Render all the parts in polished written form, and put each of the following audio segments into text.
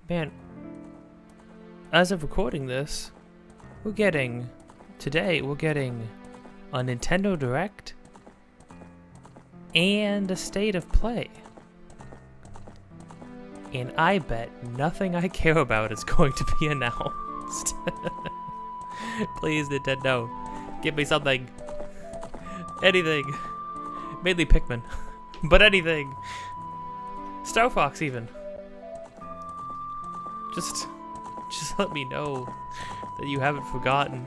Man, as of recording this, today we're getting a Nintendo Direct and a State of Play. And I bet nothing I care about is going to be announced. Please, Nintendo, give me something. Anything. Mainly Pikmin. But anything. Star Fox, even. Just let me know that you haven't forgotten.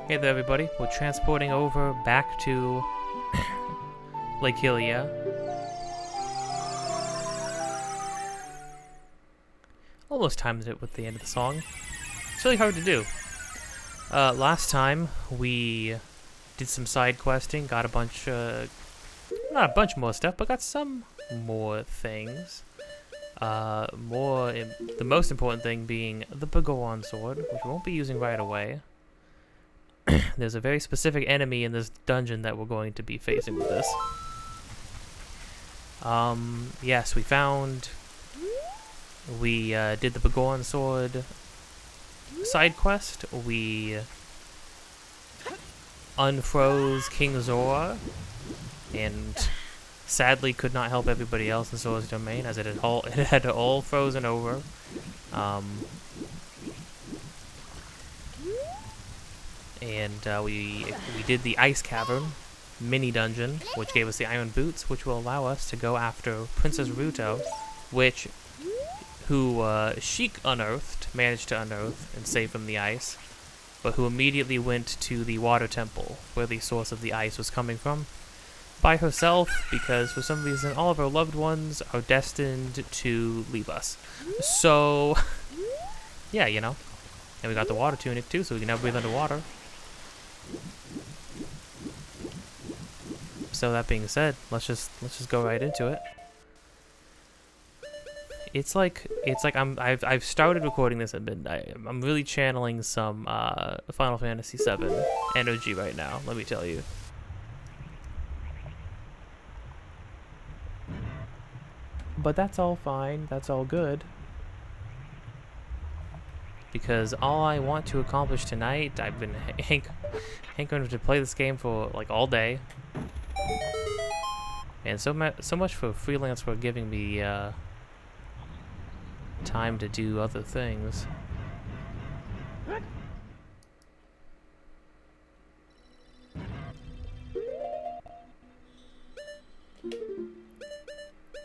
Hey there, everybody. We're transporting over back to Lake Hylia. Almost timed it with the end of the song. It's really hard to do. Last time we did some side questing, got a bunch, not a bunch more stuff, but got some more things. The most important thing being the Bagoran sword, which we won't be using right away. There's a very specific enemy in this dungeon that we're going to be facing with this. Yes, we did the Bagoran sword side quest. We unfroze King Zora, and sadly could not help everybody else in Zora's domain, as it had all frozen over. We did the Ice Cavern mini dungeon, which gave us the Iron Boots, which will allow us to go after Princess Ruto, who Sheik managed to unearth and save from the ice, but who immediately went to the water temple, where the source of the ice was coming from, by herself, because for some reason all of our loved ones are destined to leave us. So, yeah, you know. And we got the water tunic too, so we can now breathe underwater. So that being said, let's just go right into it. It's like I've started recording this at midnight. I'm really channeling some Final Fantasy VII energy right now, let me tell you. But that's all fine. That's all good. Because all I want to accomplish tonight, I've been hankering to play this game for like all day. And so much for freelance for giving me time to do other things.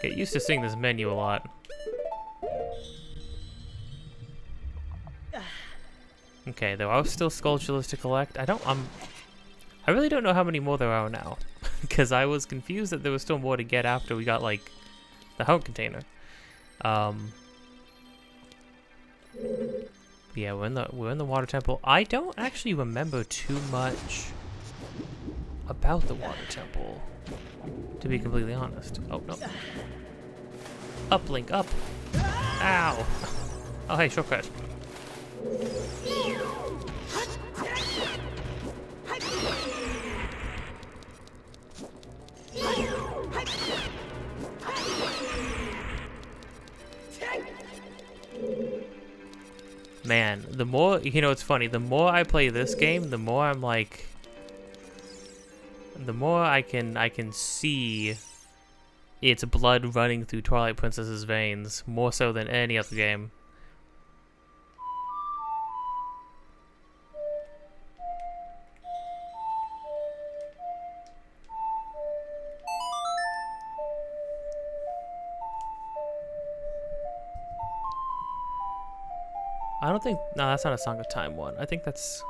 Get used to seeing this menu a lot. Okay, there are still Skulltulas to collect. I really don't know how many more there are now, because I was confused that there was still more to get after we got like the home container. Yeah, we're in the water temple. I don't actually remember too much about the water temple, to be completely honest. Oh no! Up, Link, up! Ow! Oh hey, shortcut. Man, the more, it's funny, the more I play this game, the more I'm like, the more I can see its blood running through Twilight Princess's veins, more so than any other game. I don't think... No, that's not a Song of Time one. I think that's...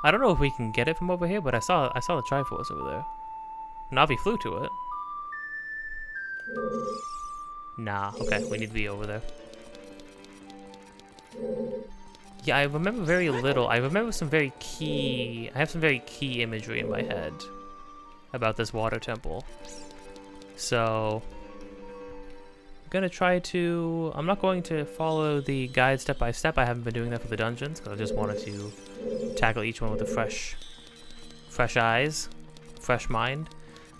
I don't know if we can get it from over here, but I saw the Triforce over there. Navi flew to it. Nah, okay, we need to be over there. Yeah, I remember very little. I remember some very key... I have some very key imagery in my head about this water temple. So... I'm not going to follow the guide step by step. I haven't been doing that for the dungeons because I just wanted to tackle each one with a fresh fresh eyes, fresh mind.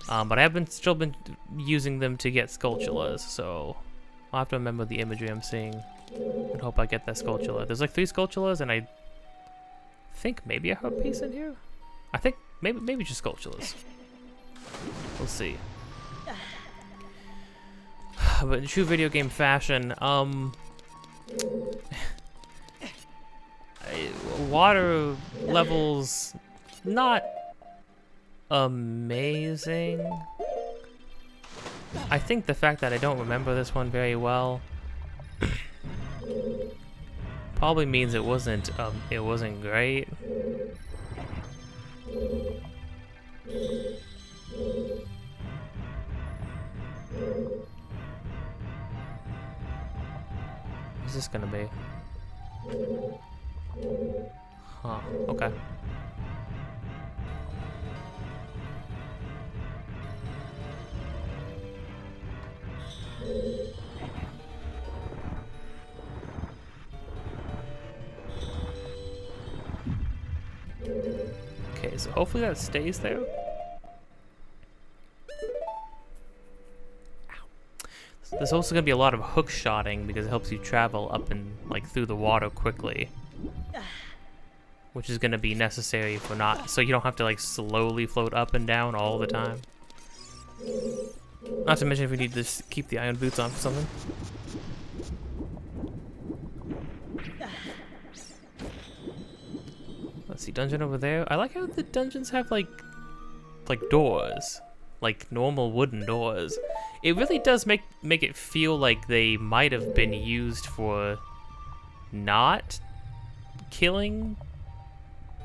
But I have still been using them to get Skulltulas, so I'll have to remember the imagery I'm seeing and hope I get that Skulltula. There's like 3 Skulltulas, and I think maybe a Harpies in here? I think maybe just Skulltulas. We'll see. But in true video game fashion, water levels not amazing. I think the fact that I don't remember this one very well probably means it wasn't great. What's this gonna be? Huh, okay. Okay, so hopefully that stays there. There's also gonna be a lot of hook shotting because it helps you travel up and like through the water quickly, which is gonna be necessary for so you don't have to like slowly float up and down all the time. Not to mention if we need to keep the iron boots on for something. Let's see, dungeon over there. I like how the dungeons have like doors, like normal wooden doors. It really does make it feel like they might have been used for not killing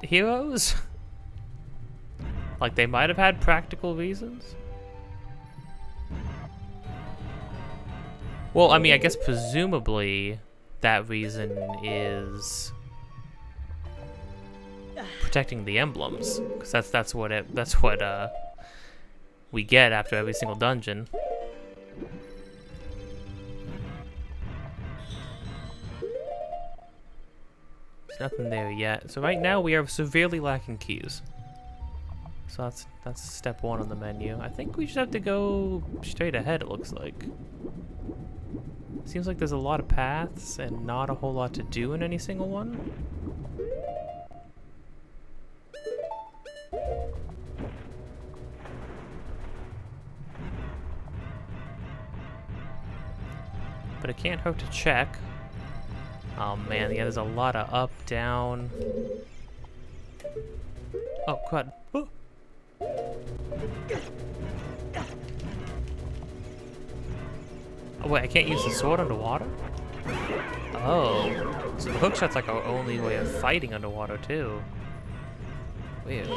heroes. Like they might have had practical reasons. Well, I mean, I guess presumably that reason is protecting the emblems, because that's what we get after every single dungeon. There's nothing there yet. So right now we are severely lacking keys. So that's step 1 on the menu. I think we just have to go straight ahead, it looks like. Seems like there's a lot of paths and not a whole lot to do in any single one. But it can't hurt to check. Oh man, yeah, there's a lot of up, down. Oh, crud. Oh. Oh wait, I can't use the sword underwater? Oh, so the hookshot's like our only way of fighting underwater too. Weird.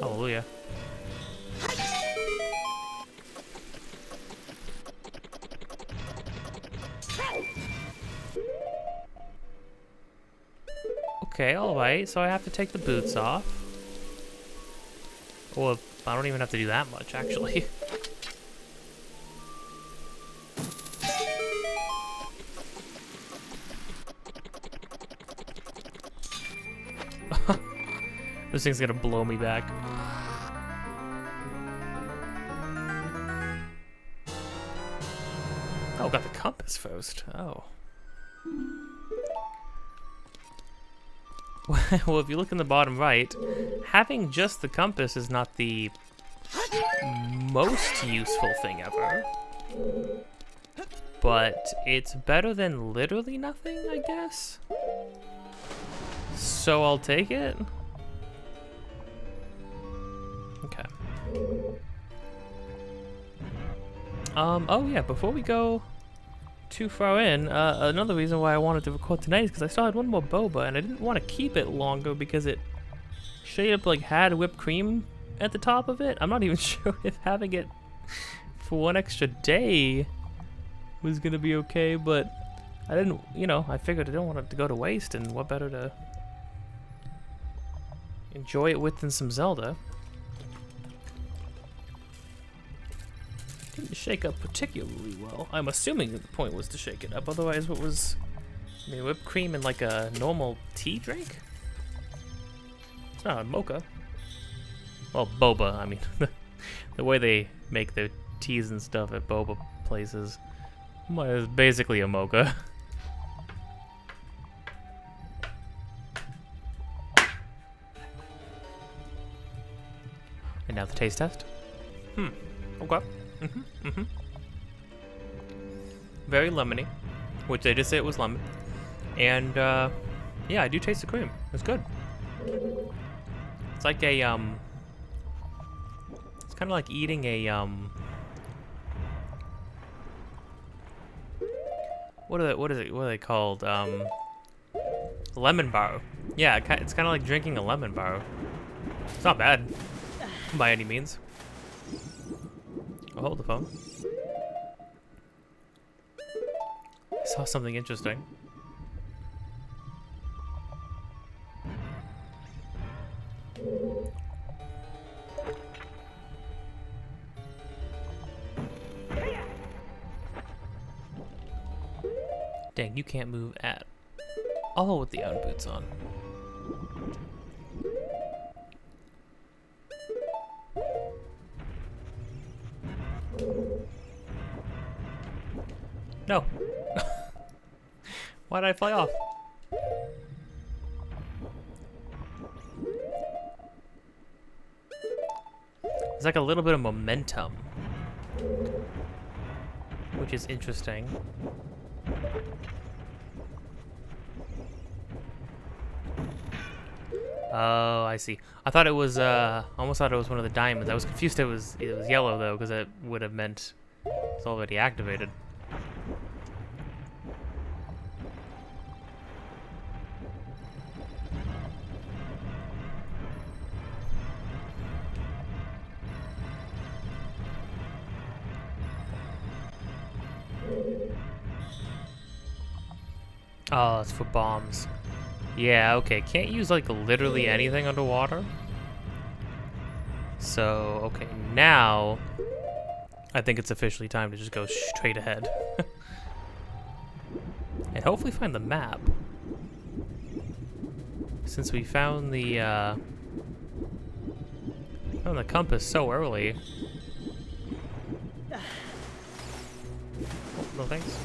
Hallelujah. Okay, alright, so I have to take the boots off. Or, I don't even have to do that much, actually. This thing's gonna blow me back. Oh, got the compass first. Oh. Well, if you look in the bottom right, having just the compass is not the most useful thing ever. But it's better than literally nothing, I guess. So I'll take it. Okay. Oh yeah, before we go too far in, another reason why I wanted to record tonight is because I still had one more boba, and I didn't want to keep it longer because it straight up like had whipped cream at the top of it. I'm not even sure if having it for one extra day was gonna be okay, but I didn't, you know, I figured I didn't want it to go to waste, and what better to enjoy it with than some Zelda. Didn't shake up particularly well. I'm assuming that the point was to shake it up, otherwise what was... I mean, whipped cream in like a normal tea drink? It's not a mocha. Well, boba, I mean, the way they make their teas and stuff at boba places is basically a mocha. And now the taste test. Okay. Very lemony, which they did say it was lemon. And, yeah, I do taste the cream. It's good. It's like a, it's kind of like eating a, what are they called? Lemon bar. Yeah, it's kind of like drinking a lemon bar. It's not bad, by any means. I'll hold the phone. I saw something interesting. Dang, you can't move at all with the out boots on. No. Why did I fly off? It's like a little bit of momentum, which is interesting. Oh, I see. I thought it was, almost thought it was one of the diamonds. I was confused it was yellow, though, because it would have meant it's already activated. Oh, it's for bombs. Yeah, okay. Can't use, like, literally anything underwater. So, okay, now I think it's officially time to just go straight ahead. And hopefully find the map. Since we found the compass so early. Oh, no thanks.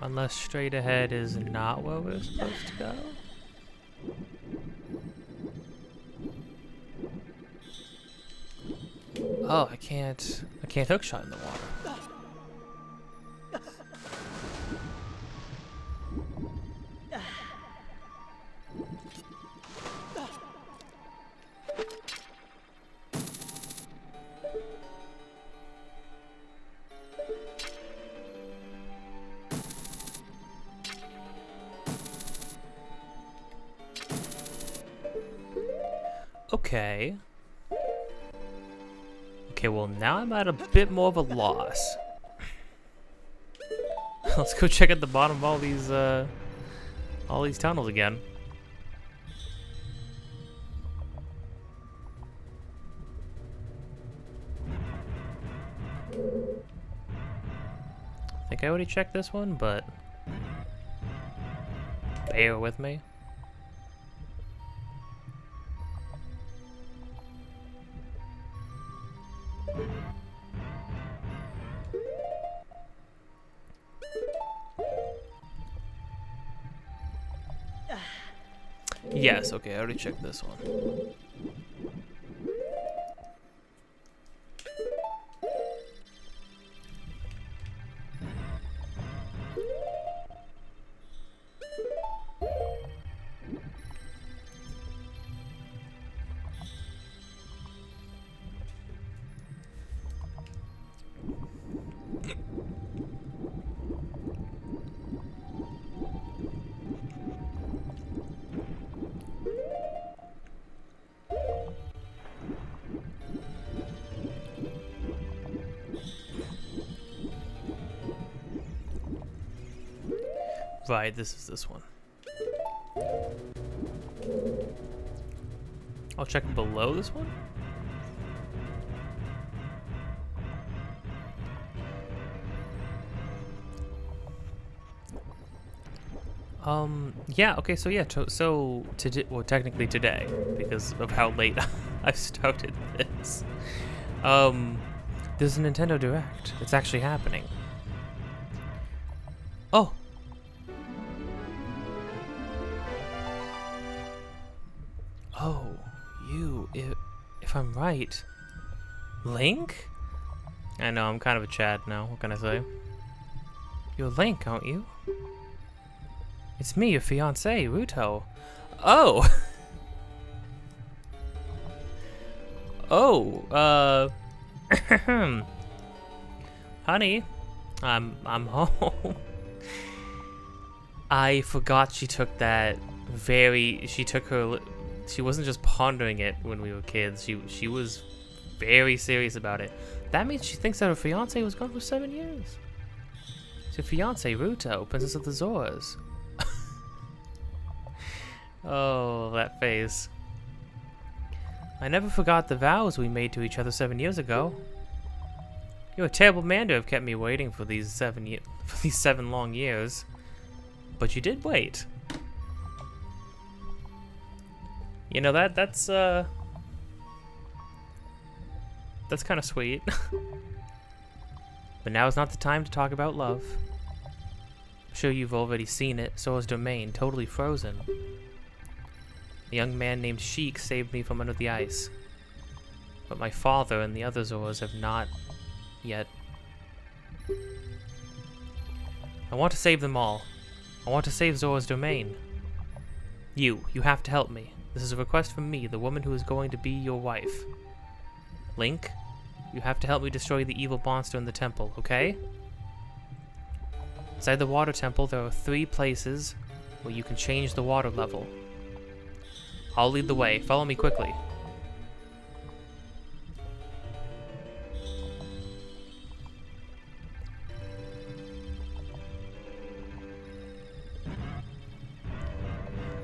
Unless straight ahead is not where we're supposed to go. Oh, I can't hookshot in the water. Okay. Okay, well now I'm at a bit more of a loss. Let's go check at the bottom of all these tunnels again. I think I already checked this one, but bear with me. Yes, okay, I already checked this one. Right, this one. I'll check below this one. Yeah, okay, so yeah, so today, well, technically today, because of how late I've started this. There's a Nintendo Direct. It's actually happening. Oh! Oh, you, if I'm right, Link? I know, I'm kind of a Chad now, what can I say? You're Link, aren't you? It's me, your fiancé, Ruto. Oh! Oh, honey, I'm home. I forgot she took that she wasn't just pondering it when we were kids. She was very serious about it. That means she thinks that her fiancé was gone for 7 years. It's her fiancé, Ruto, Princess of the Zoras. Oh, that face. I never forgot the vows we made to each other 7 years ago. You're a terrible man to have kept me waiting for these 7 long years. But you did wait. You know, that's kind of sweet. But now is not the time to talk about love. I'm sure you've already seen it. Sora's domain, totally frozen. A young man named Sheik saved me from under the ice. But my father and the other Zoras have not yet. I want to save them all. I want to save Zora's domain. You have to help me. This is a request from me, the woman who is going to be your wife. Link, you have to help me destroy the evil monster in the temple, okay? Inside the water temple, there are 3 places where you can change the water level. I'll lead the way. Follow me quickly.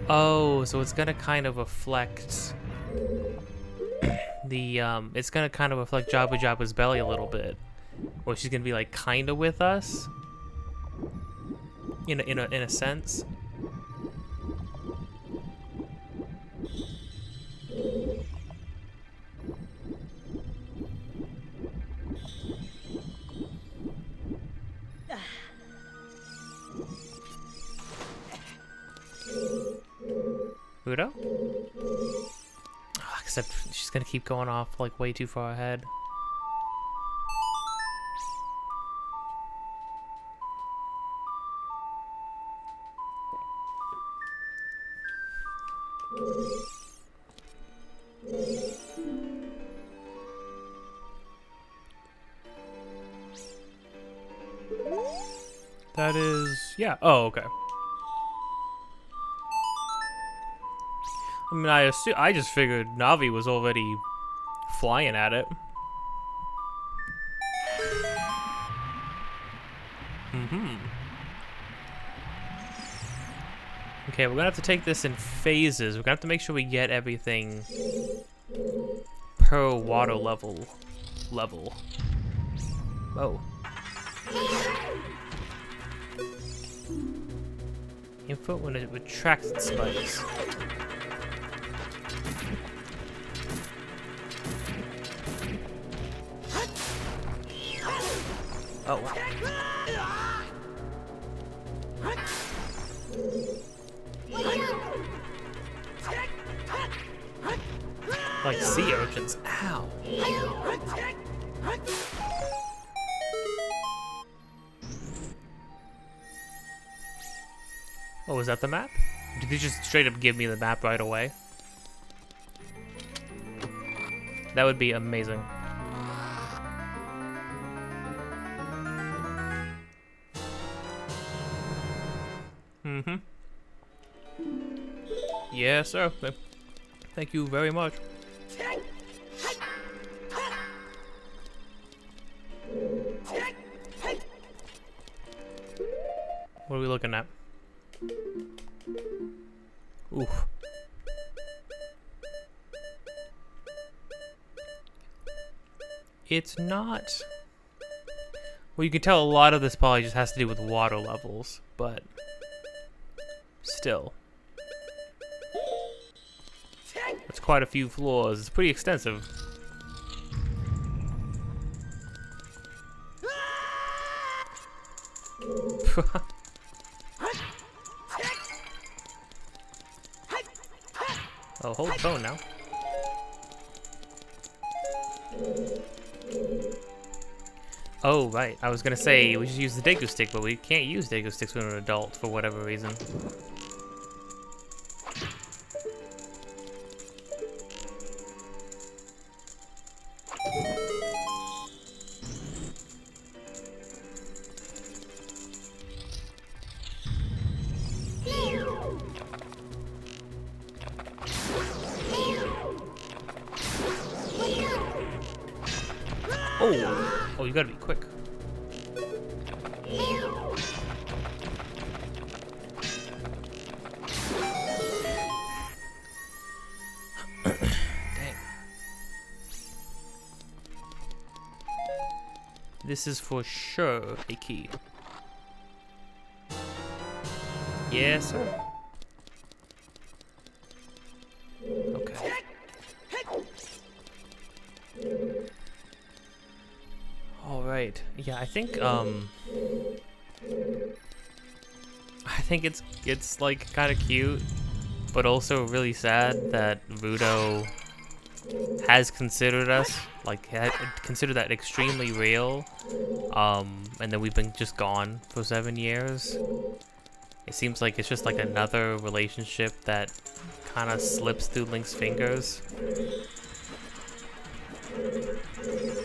Oh, so it's gonna kind of reflect the it's gonna kind of reflect Jabba Jabba's belly a little bit, where she's gonna be like kind of with us, in a sense. Udo? Oh, except she's gonna keep going off like way too far ahead. That is, yeah. Oh, okay. I mean, I just figured Navi was already flying at it. Okay, we're gonna have to take this in phases. We're gonna have to make sure we get everything per water level. Oh. Input when it retracts its spikes. Oh. Like sea urchins. Ow. Oh, is that the map? Did they just straight up give me the map right away? That would be amazing. Yes, sir. Thank you very much. What are we looking at? Oof. It's not... Well, you can tell a lot of this probably just has to do with water levels, but still. That's quite a few floors. It's pretty extensive. Oh, hold the phone now. Oh, right. I was gonna say we should use the Deku Stick, but we can't use Deku Sticks when we're an adult for whatever reason. Oh, you gotta be quick. Dang. This is for sure a key. Yes, sir. Okay. Alright. Yeah, I think it's like kind of cute, but also really sad that Rudo has considered us, like, considered that extremely real, and then we've been just gone for 7 years. It seems like it's just like another relationship that kind of slips through Link's fingers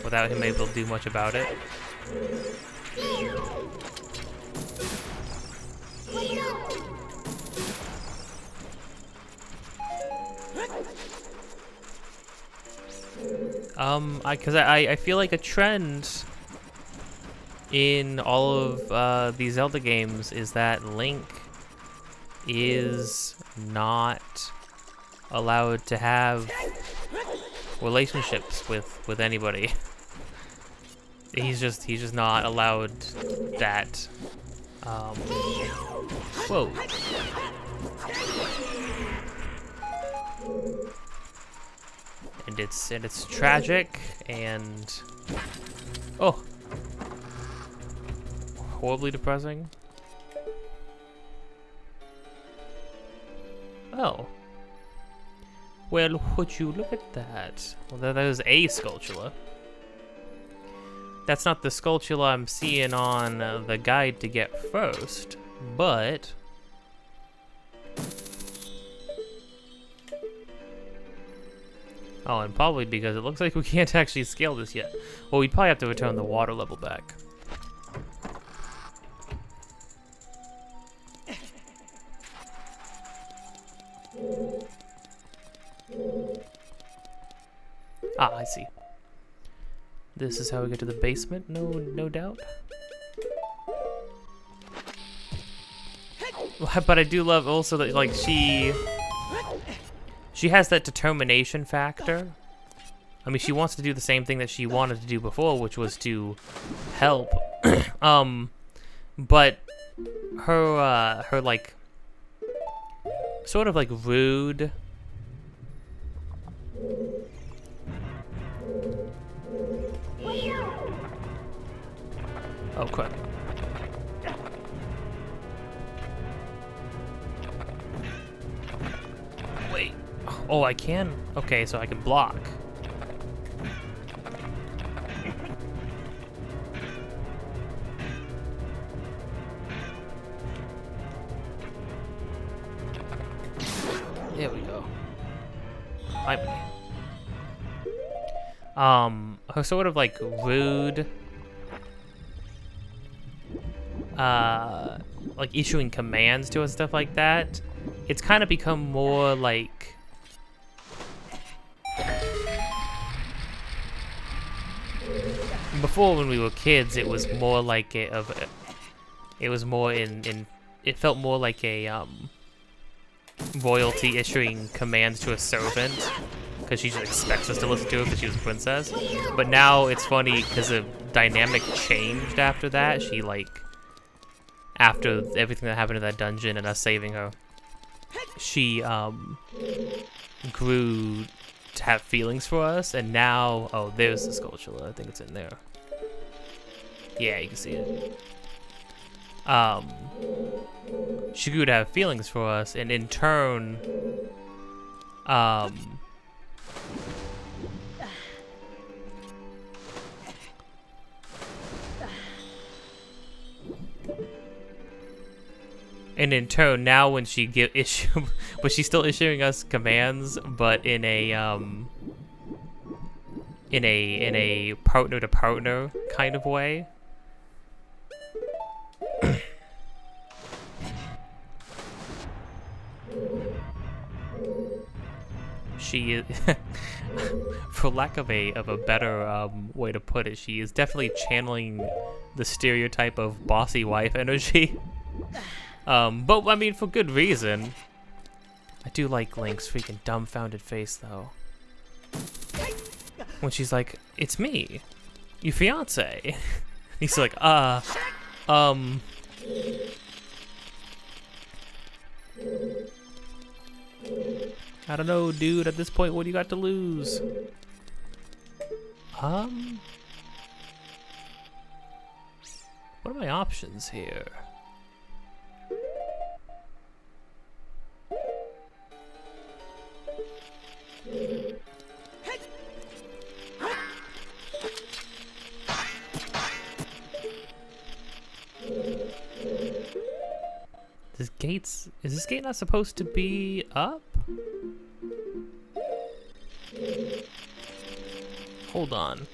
without him able to do much about it. Because I feel like a trend in all of these Zelda games is that Link is not allowed to have relationships with anybody. He's just not allowed that. Whoa. And it's tragic and oh, horribly depressing. Oh. Well, would you look at that? Well, that was a Skulltula. That's not the Skulltula I'm seeing on the guide to get first, but... Oh, and probably because it looks like we can't actually scale this yet. Well, we'd probably have to return the water level back. Ah, I see. This is how we get to the basement, no doubt. But I do love also that, like, she has that determination factor. I mean, she wants to do the same thing that she wanted to do before, which was to help. But her like sort of like rude. Oh crap. Wait. Oh, I can? Okay, so I can block. There we go. Her sort of like rude, like issuing commands to us, stuff like that. It's kind of become more like before when we were kids. It was more like it was more in it felt more like a royalty issuing commands to a servant, because she just expects us to listen to it because she was a princess. But now it's funny because the dynamic changed after that. She like, after everything that happened in that dungeon and us saving her, she grew to have feelings for us, and now, oh, there's the Skulltula. I think it's in there. Yeah, you can see it. She grew to have feelings for us, and in turn, now when she but she's still issuing us commands, but in a partner to partner kind of way. She is, for lack of a better way to put it, she is definitely channeling the stereotype of bossy wife energy. But I mean, for good reason. I do like Link's freaking dumbfounded face, though. When she's like, "It's me, your fiance." He's like, I don't know, dude. At this point, what do you got to lose? What are my options here? Is this gate not supposed to be up? Hold on.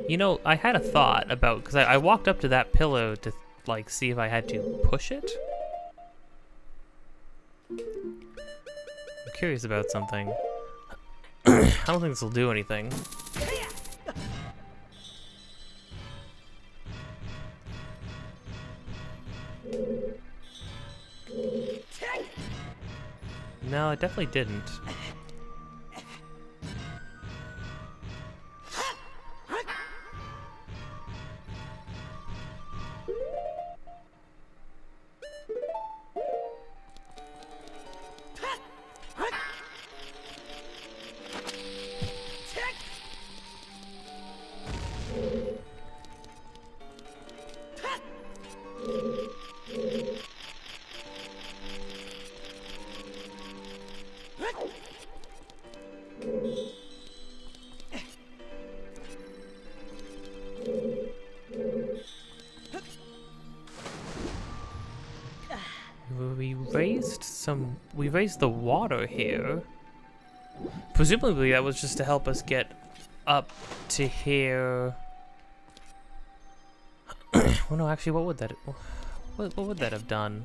You know, I had a thought about, because I walked up to that pillow to like see if I had to push it. I'm curious about something. I don't think this will do anything. No, it definitely didn't. We raised the water here. Presumably that was just to help us get up to here. Well, no, actually, what would that have done?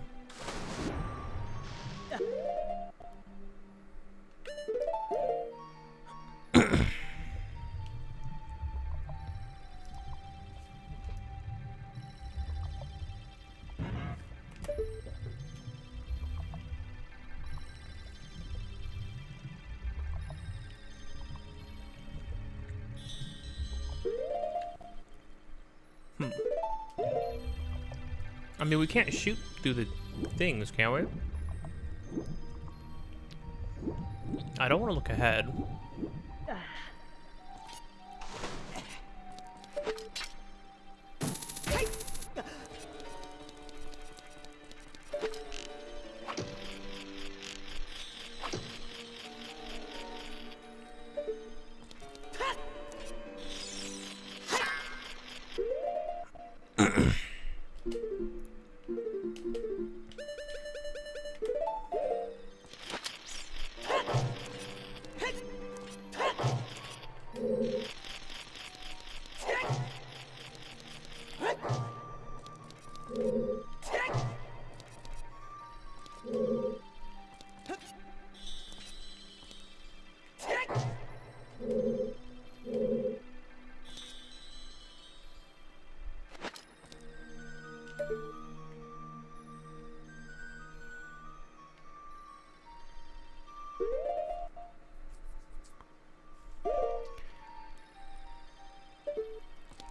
I mean, we can't shoot through the things, can we? I don't want to look ahead.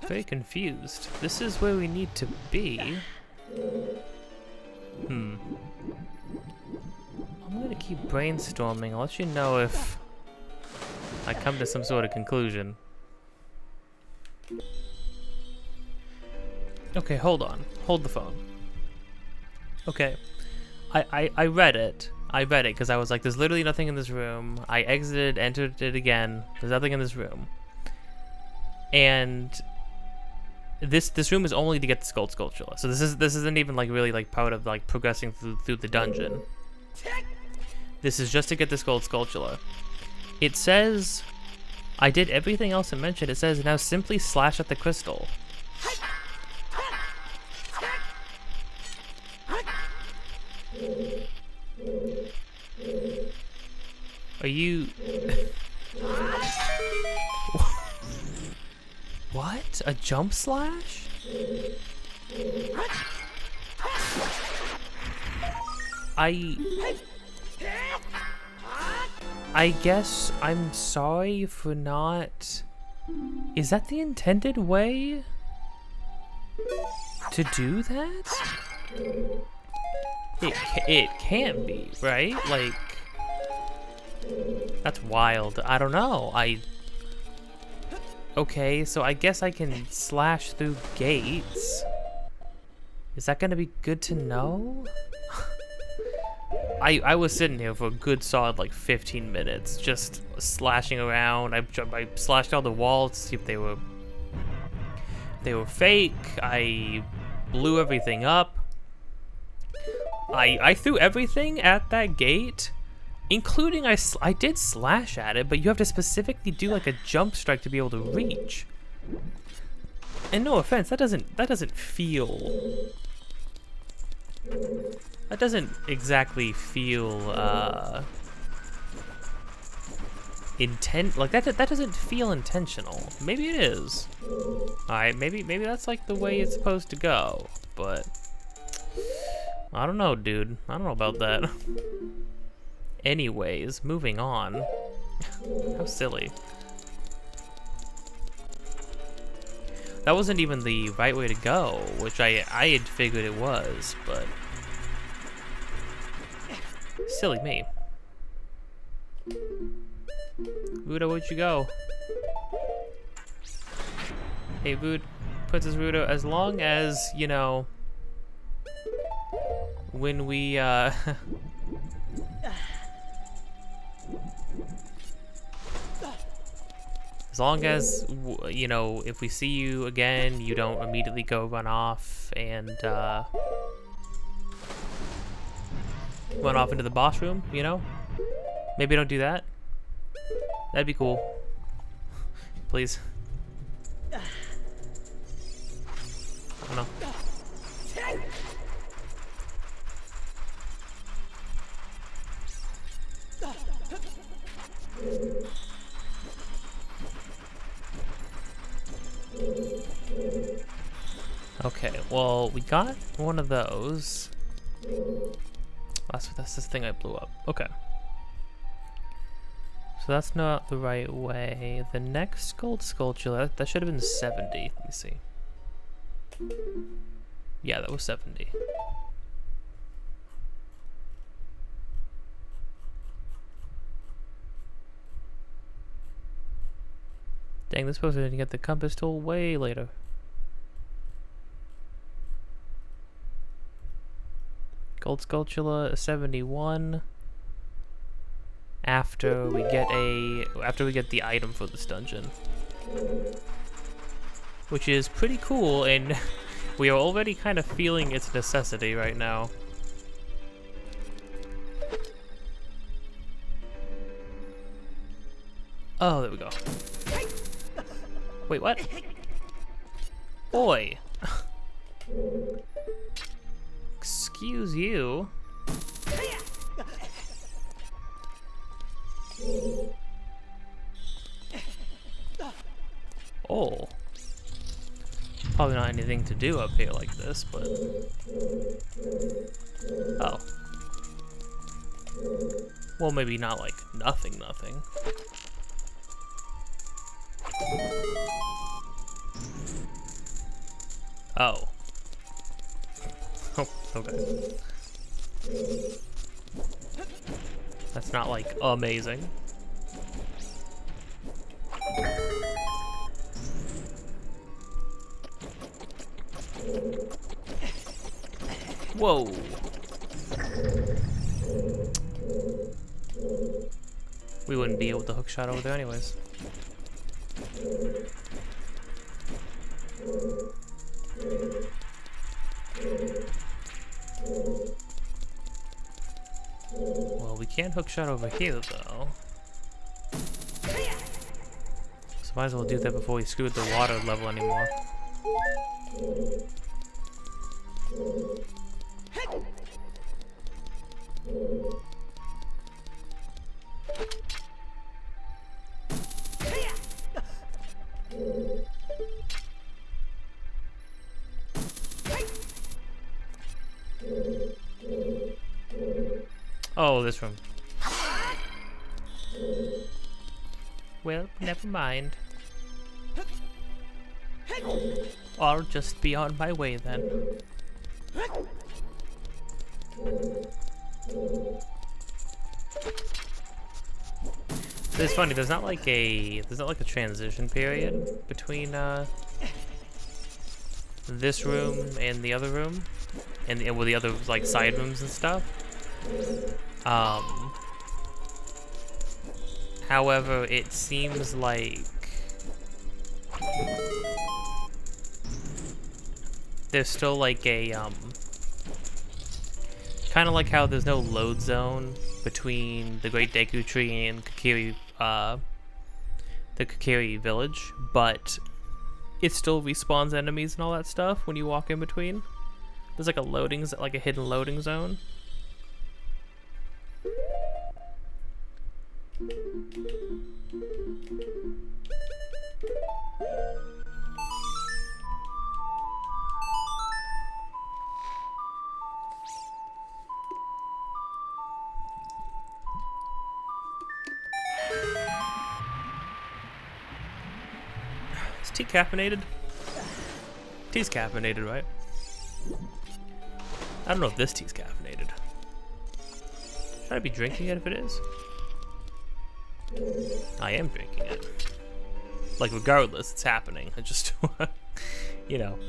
very confused. This is where we need to be. I'm gonna keep brainstorming. I'll let you know if I come to some sort of conclusion. Okay, hold on. Hold the phone. Okay. I read it. I read it because I was like, there's literally nothing in this room. I exited, entered it again. There's nothing in this room. And this room is only to get the Skull Sculpture. So this isn't even like really like part of like progressing through the dungeon. This is just to get the Skull Sculpture. It says, I did everything else it mentioned. It says now simply slash at the crystal. Are you... What? A jump slash? I guess I'm sorry for not... Is that the intended way to do that? It can't be, right? Like, that's wild. I don't know. Okay, so I guess I can slash through gates. Is that gonna be good to know? I was sitting here for a good solid like 15 minutes, just slashing around. I slashed all the walls to see if they were fake. I blew everything up. I threw everything at that gate, including I did slash at it, but you have to specifically do like a jump strike to be able to reach. And no offense, that doesn't feel. That doesn't exactly feel like that doesn't feel intentional. Maybe it is. Alright, maybe that's like the way it's supposed to go, but I don't know, dude. I don't know about that. Anyways, moving on. How silly. That wasn't even the right way to go, which I had figured it was, but silly me. Rudo, where'd you go? Hey, Princess Rudo, as long as, you know, when we, as long as, you know, if we see you again, you don't immediately go run off and, run off into the boss room, you know? Maybe don't do that. That'd be cool. Please. I don't know. Okay, well, we got one of those. That's this thing I blew up. Okay. So that's not the right way. The next gold sculpture, that should have been 70. Let me see. Yeah, that was 70. Dang, this person didn't get the compass tool way later. Gold Sculptula 71. After we get the item for this dungeon, which is pretty cool, and we are already kind of feeling its necessity right now. Oh, there we go. Wait, what? Boy. Excuse you. Oh. Probably not anything to do up here like this, but... Oh. Well, maybe not like nothing. Oh. Oh, okay. That's not, like, amazing. Whoa. We wouldn't be able to hook shot over there anyways. Well, we can't hook shot over here though. So might as well do that before we screw with the water level anymore. Oh, this room. Well, never mind. I'll just be on my way then. It's funny, there's not like a transition period between this room and the other room and with the other like side rooms and stuff. However, it seems like there's still like a kind of like how there's no load zone between the Great Deku Tree and Kokiri, the Kokiri village, but it still respawns enemies and all that stuff when you walk in between. There's like a hidden loading zone. Is tea caffeinated? Tea's caffeinated, right? I don't know if this tea's caffeinated. Should I be drinking it if it is? I am drinking it. Like, regardless, it's happening. I just, you know,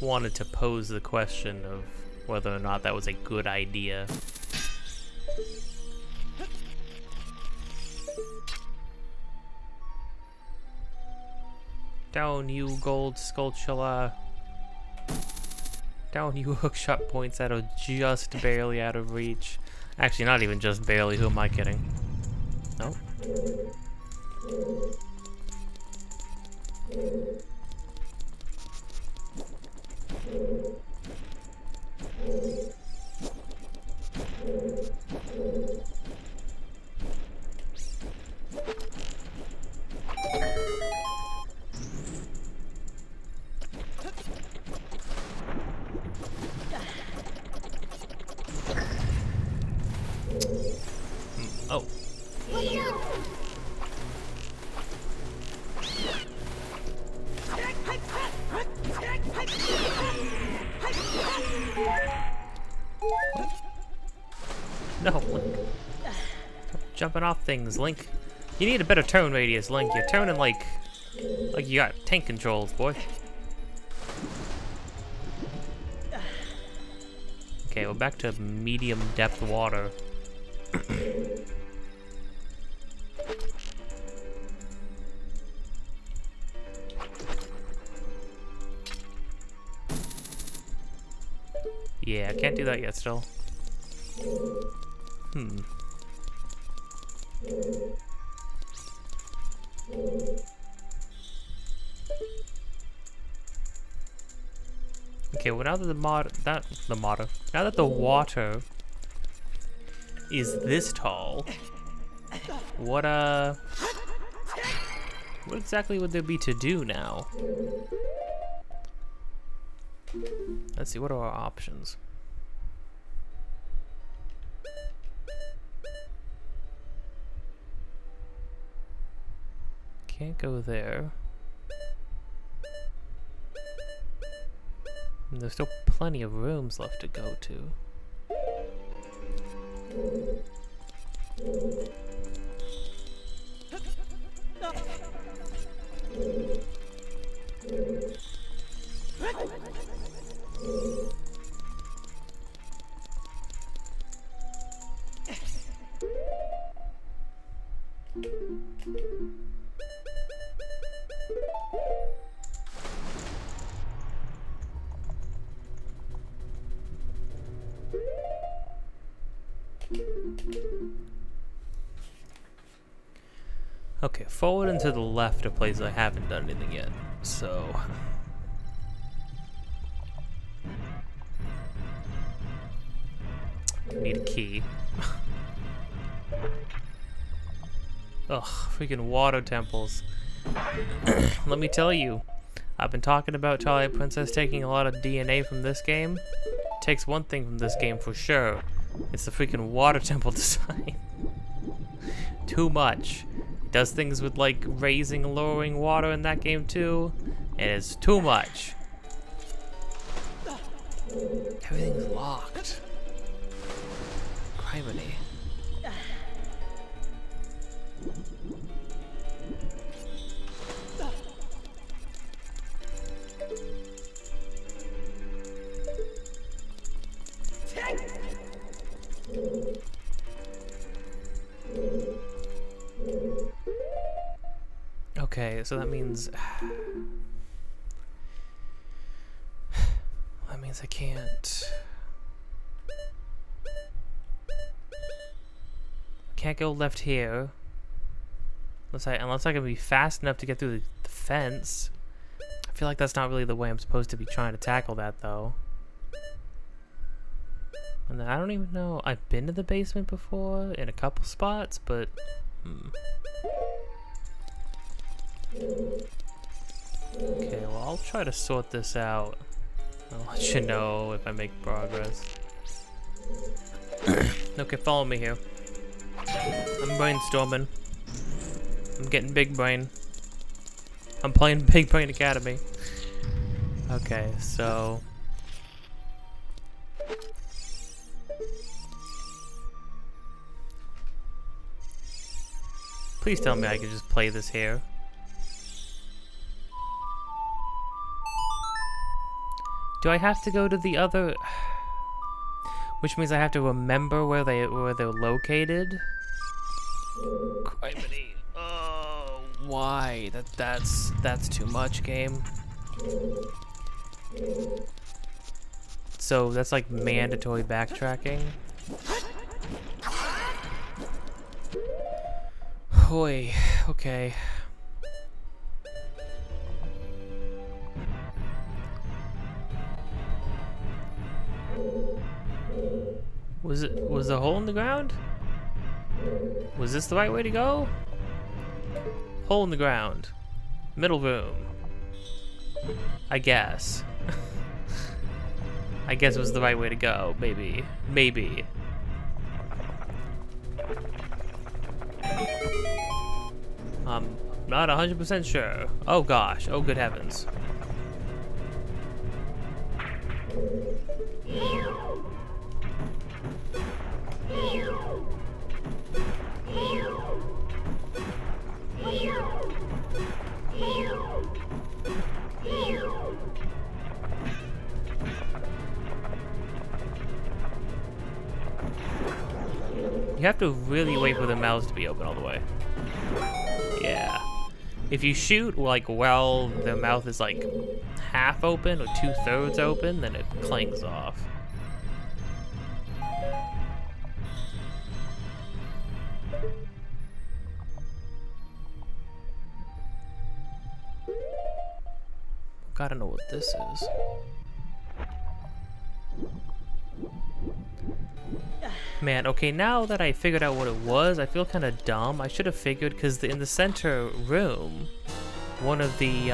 wanted to pose the question of whether or not that was a good idea. Down, you gold sculptula. Down, you hookshot points that are just barely out of reach. Actually, not even just barely. Who am I kidding? Nope. Oh. No, Link. Stop jumping off things, Link. You need a better turn radius, Link. You're turning like you got tank controls, boy. Okay, we're back to medium depth water. Yeah, I can't do that yet still. Okay, well now that now that the water is this tall, what exactly would there be to do now? Let's see, what are our options? Can't go there. And there's still plenty of rooms left to go to. Okay, forward and to the left are places I haven't done anything yet, so... Need a key. Ugh, freaking water temples. Let me tell you, I've been talking about Twilight Princess taking a lot of DNA from this game. Takes one thing from this game for sure. It's the freaking water temple design. Too much. It does things with like raising and lowering water in that game too. It is too much. Everything's locked. Criminy. Okay, so that means I can't go left here unless I can be fast enough to get through the fence. I feel like that's not really the way I'm supposed to be trying to tackle that though. And then I don't even know, I've been to the basement before in a couple spots, but Okay, well I'll try to sort this out. I'll let you know if I make progress. Okay, follow me here. I'm brainstorming. I'm getting big brain. I'm playing Big Brain Academy. Okay, so... Please tell me I can just play this here. Do I have to go to the other... Which means I have to remember where they're located? Criminy. Oh, why? That's too much, game. So that's like mandatory backtracking. Hoy, okay. Was the hole in the ground? Was this the right way to go? Hole in the ground. Middle room. I guess. I guess it was the right way to go. Maybe. Maybe. I'm not 100% sure. Oh gosh. Oh good heavens. You have to really wait for the mouths to be open all the way. Yeah. If you shoot like while the mouth is like half open or 2/3 open, then it clings off. Gotta know what this is. Man, okay, now that I figured out what it was, I feel kind of dumb. I should have figured, because in the center room, one of the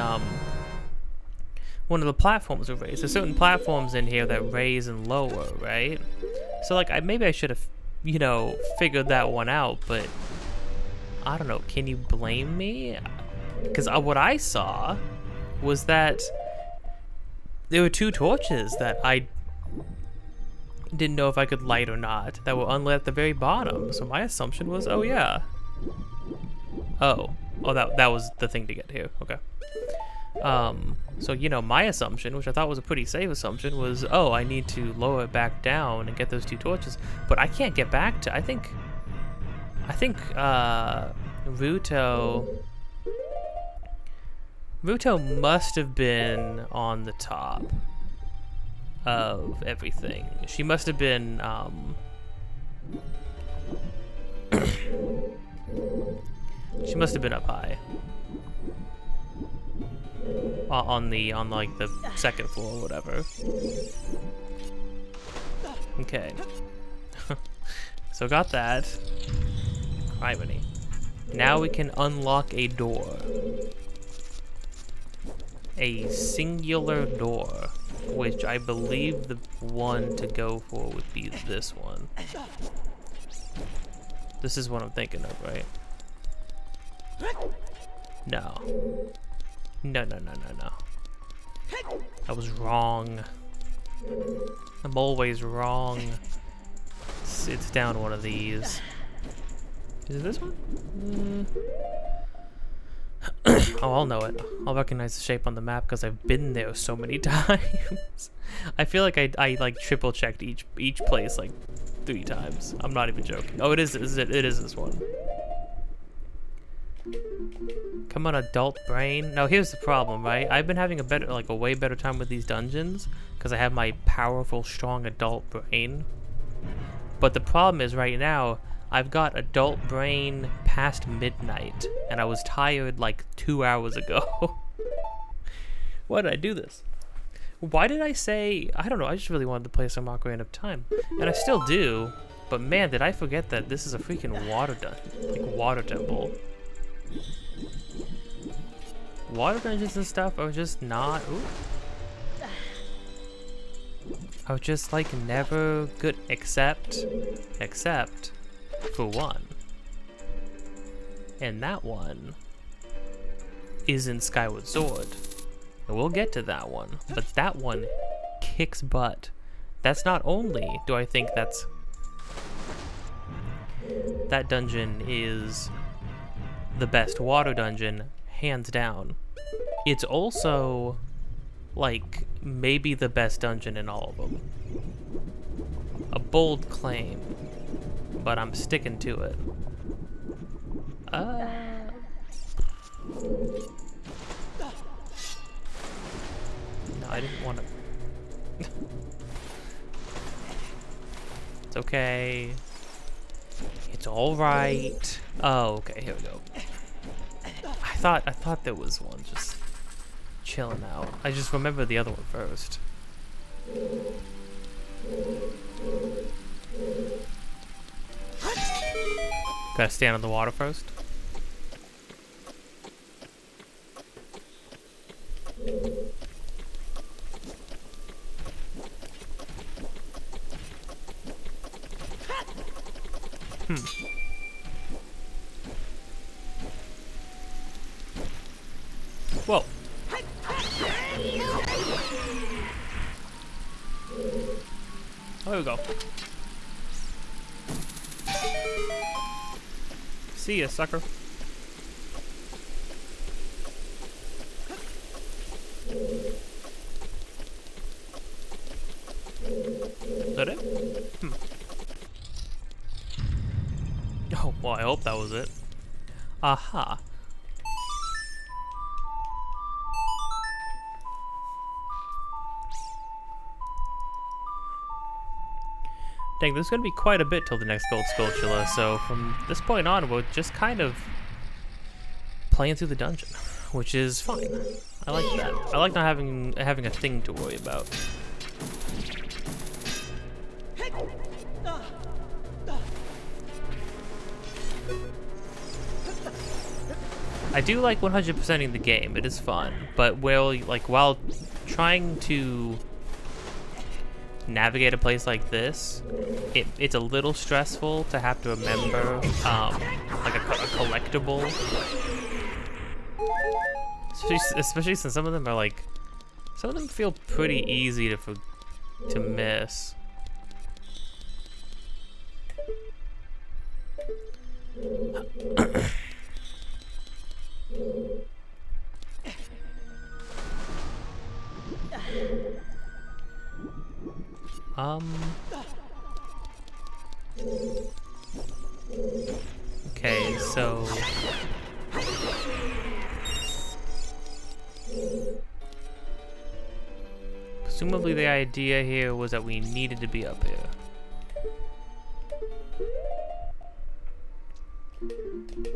platforms are raised. There's certain platforms in here that raise and lower, right? So, like, maybe I should have, you know, figured that one out, but I don't know. Can you blame me? Because what I saw was that there were 2 torches that I didn't know if I could light or not that were unlit at the very bottom. So my assumption was, oh yeah. Oh, that was the thing to get here. Okay. So, you know, my assumption, which I thought was a pretty safe assumption, was, oh, I need to lower it back down and get those 2 torches. But I can't get back to, I think, Ruto must have been on the top of everything. She must have been, she must have been up high. On like the 2nd floor or whatever. Okay. So got that. Irony. Now we can unlock a door. A singular door, which I believe the one to go for would be this one. This is what I'm thinking of, right? No. No. I was wrong. I'm always wrong. It's down one of these. Is it this one? Oh, I'll know it. I'll recognize the shape on the map because I've been there so many times. I feel like I like triple checked each place like 3 times. I'm not even joking. Oh, it is this one. Come on, adult brain. Now here's the problem, right? I've been having a way better time with these dungeons because I have my powerful, strong adult brain. But the problem is right now, I've got adult brain past midnight, and I was tired like 2 hours ago. Why did I do this? Why did I say, I don't know, I just really wanted to play some Ocarina of Time. And I still do, but man, did I forget that this is a freaking water dungeon, like water temple. Water dungeons and stuff are just not, are just like never good, except for one. And that one is in Skyward Sword. And we'll get to that one, but that one kicks butt. That's not only do I think that dungeon is the best water dungeon, hands down. It's also like maybe the best dungeon in all of them. A bold claim, but I'm sticking to it. No, I didn't want to. It's okay. It's all right. Oh, okay. Here we go. I thought there was one just chilling out. I just remember the other one first. Gotta stand on the water first. Whoa. Oh, there we go. See ya, sucker. Is that it? Oh, well, I hope that was it. Aha. Dang, there's gonna be quite a bit till the next Gold Skulltula, so from this point on, we're just kind of playing through the dungeon, which is fine. I like that. I like not having a thing to worry about. I do like 100%ing the game. It is fun, but while trying to navigate a place like this, it's a little stressful to have to remember like a collectible, especially since some of them are like Some of them feel pretty easy to miss. Okay, so presumably the idea here was that we needed to be up here.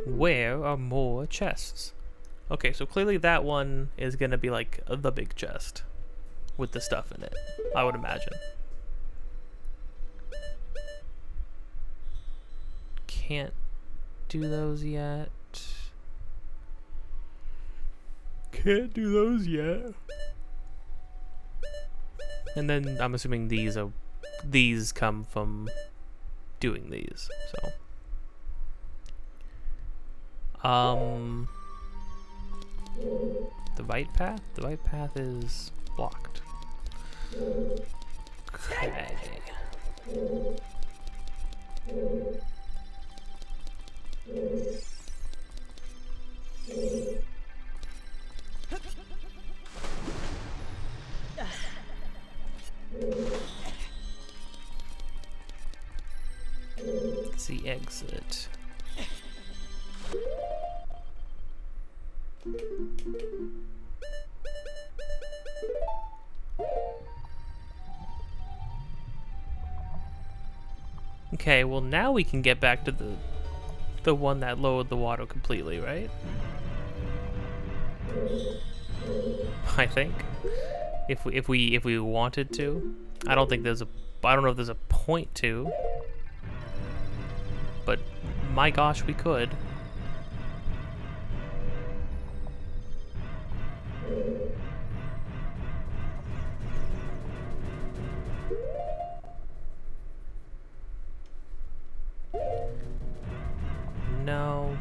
Where are more chests? Okay, so clearly that one is gonna be like the big chest with the stuff in it, I would imagine. Can't do those yet. Can't do those yet. And then I'm assuming these come from doing these, so. The right path? The right path is blocked. Okay. It's the exit. Okay, well now we can get back to the one that lowered the water completely, right? I think. If we wanted to. I don't know if there's a point to. But my gosh, we could. No.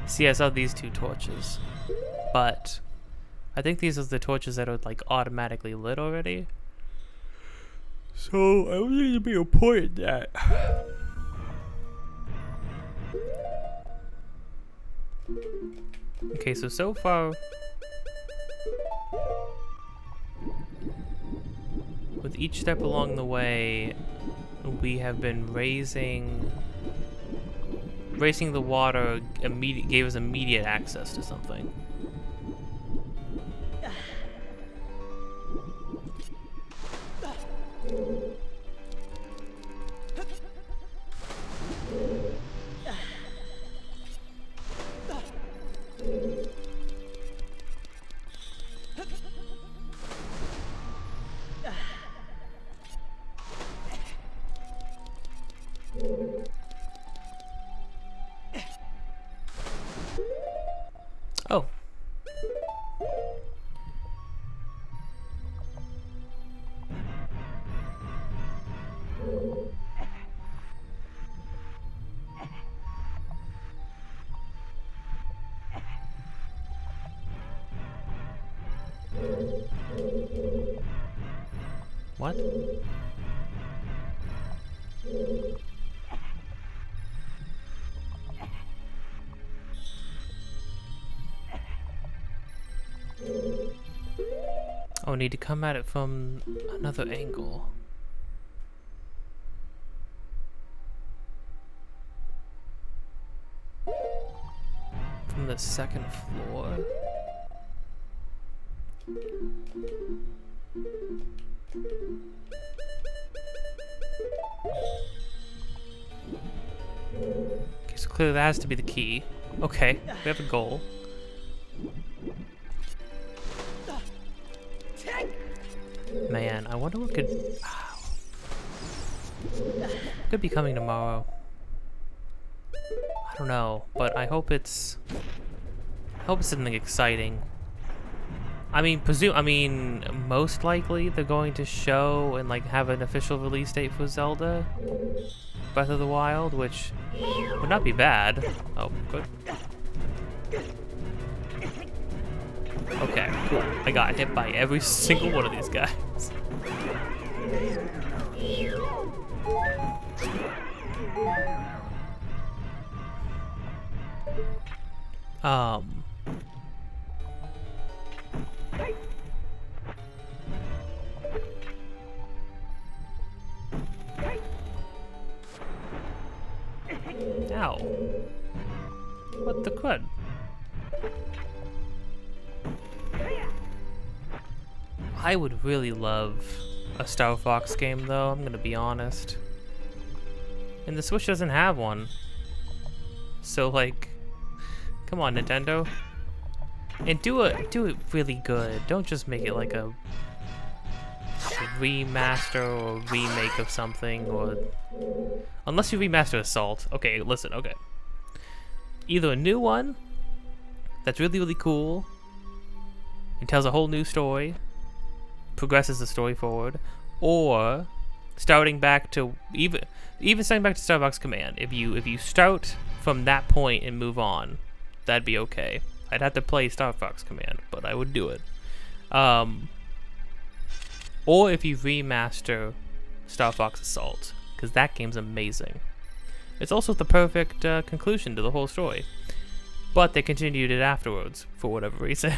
See, I saw these two torches, but I think these are the torches that are like automatically lit already. So I don't think there'd be a point in that. Okay, so far with each step along the way, we have been raising the water. Gave us immediate access to something. Oh. What? Oh, need to come at it from another angle. From the second floor. Okay, so clearly that has to be the key. Okay, we have a goal. Man, I wonder what could be coming tomorrow. I don't know, but I hope it's something exciting. I mean, most likely they're going to show and like have an official release date for Zelda Breath of the Wild, which would not be bad. Oh, good. Okay, cool. I got hit by every single one of these guys. Ow. What the crud? I would really love a Star Fox game, though, I'm gonna be honest. And the Switch doesn't have one. So, like, come on, Nintendo. And do it really good. Don't just make it like a remaster or remake of something, or unless you remaster Assault. Okay, listen, okay. Either a new one that's really, really cool and tells a whole new story, progresses the story forward, or starting back to even starting back to Star Fox Command. If you start from that point and move on, that'd be okay. I'd have to play Star Fox Command, but I would do it. Or if you remaster Star Fox Assault, because that game's amazing. It's also the perfect conclusion to the whole story. But they continued it afterwards, for whatever reason.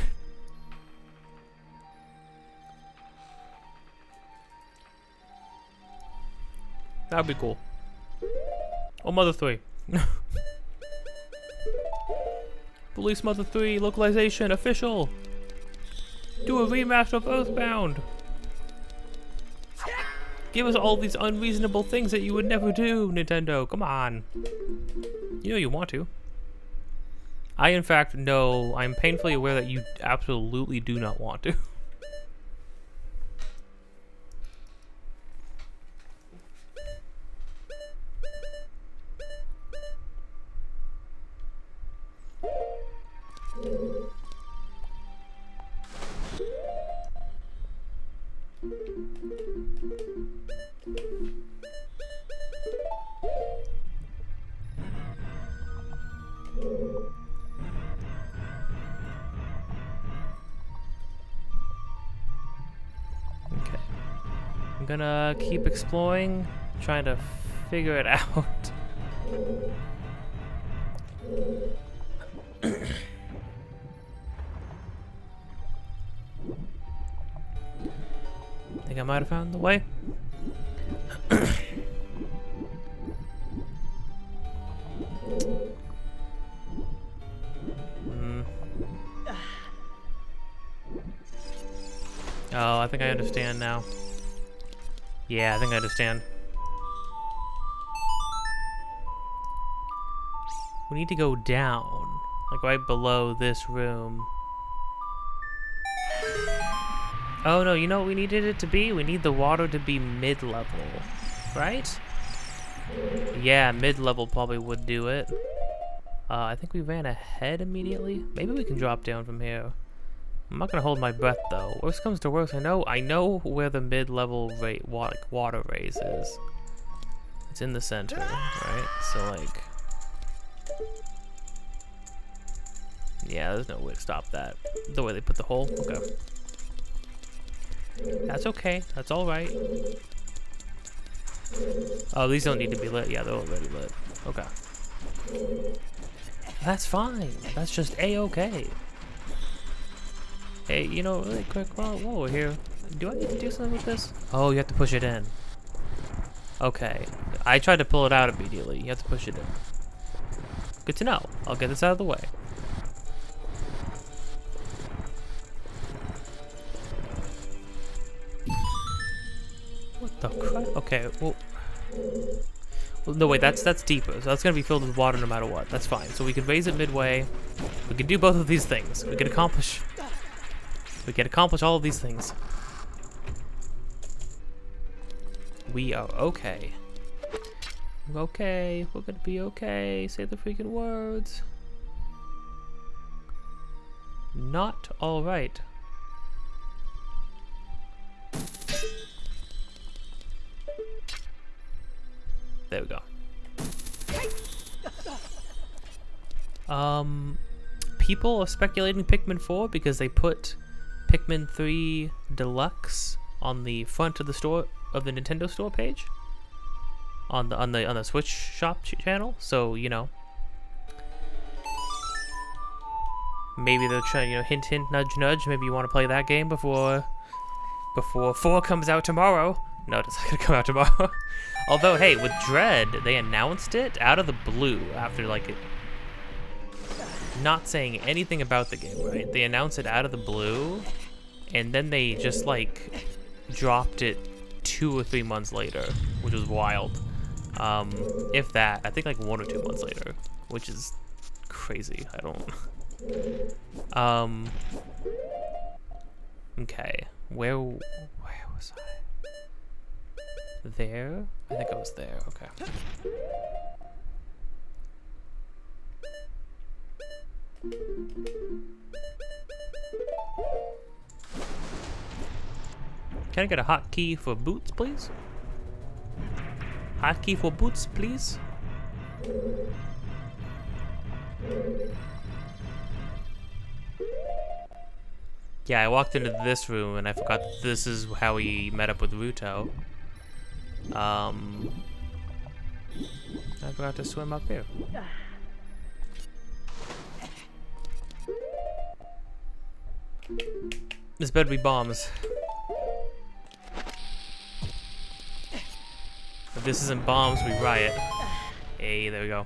That'd be cool. Oh, Mother 3. Police Mother 3 localization official. Do a remaster of Earthbound. Give us all these unreasonable things that you would never do, Nintendo. Come on. You know you want to. I, in fact, know, I'm painfully aware that you absolutely do not want to. Okay. I'm gonna keep exploring, trying to figure it out. Think I might have found the way. Oh, I think I understand now. Yeah, I think I understand. We need to go down, like right below this room. Oh no, you know what we needed it to be? We need the water to be mid-level, right? Yeah, mid-level probably would do it. I think we ran ahead immediately. Maybe we can drop down from here. I'm not gonna hold my breath though. Worst comes to worst, I know where the mid-level water raise is. It's in the center, right? So like, yeah, there's no way to stop that. The way they put the hole. Okay. That's okay. That's all right. Oh, these don't need to be lit. Yeah, they're already lit. Okay. That's fine. That's just A-okay. Hey, you know, really quick, while we're here, do I need to do something with this? Oh, you have to push it in. Okay. I tried to pull it out immediately. You have to push it in. Good to know. I'll get this out of the way. What the crap? Okay, well, no, wait, that's deeper. So that's gonna be filled with water no matter what. That's fine. So we can raise it midway. We can do both of these things. We can accomplish all of these things. We are okay. We're okay. We're gonna be okay. Say the freaking words. Not all right. There we go. people are speculating Pikmin 4 because they put Pikmin 3 Deluxe on the front of the store of the Nintendo Store page on the Switch shop channel. So you know, maybe they're trying, you know, hint hint, nudge nudge. Maybe you want to play that game before 4 comes out tomorrow. No, it's not gonna come out tomorrow. Although, hey, with Dread, they announced it out of the blue after like not saying anything about the game, right? They announced it out of the blue, and then they just like dropped it 2 or 3 months later, which was wild. If that, I think like 1 or 2 months later, which is crazy. I don't. Okay, where was I? There? I think I was there. Okay. Can I get a hotkey for boots, please? Hotkey for boots, please? Yeah, I walked into this room and I forgot that this is how we met up with Ruto. I forgot to swim up here. This better be bombs. If this isn't bombs, we riot. Hey, there we go.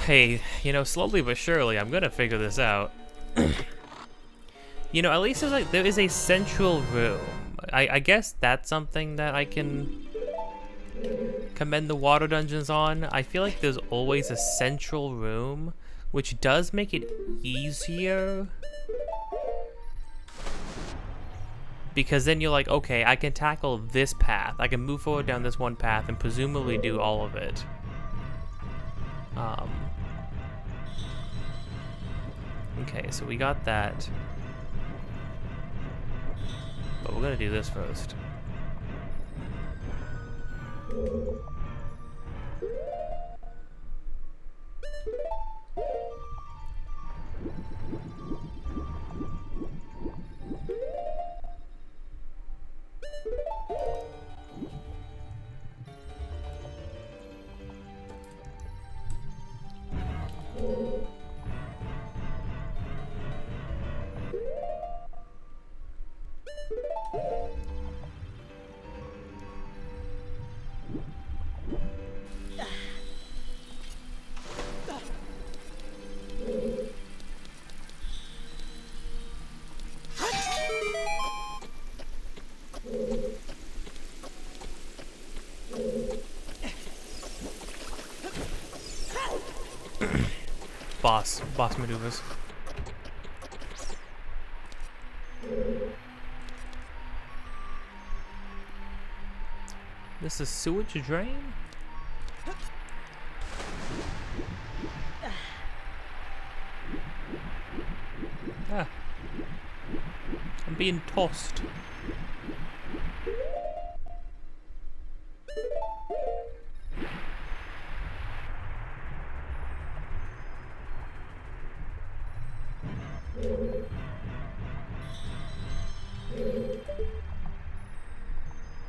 Hey, you know, slowly but surely, I'm gonna figure this out. You know, at least there is a central room. I guess that's something that I can commend the water dungeons on. I feel like there's always a central room, which does make it easier. Because then you're like, okay, I can tackle this path. I can move forward down this one path and presumably do all of it. Okay, so we got that. But we're gonna do this first. Boss maneuvers. This is sewage drain? Ah. I'm being tossed.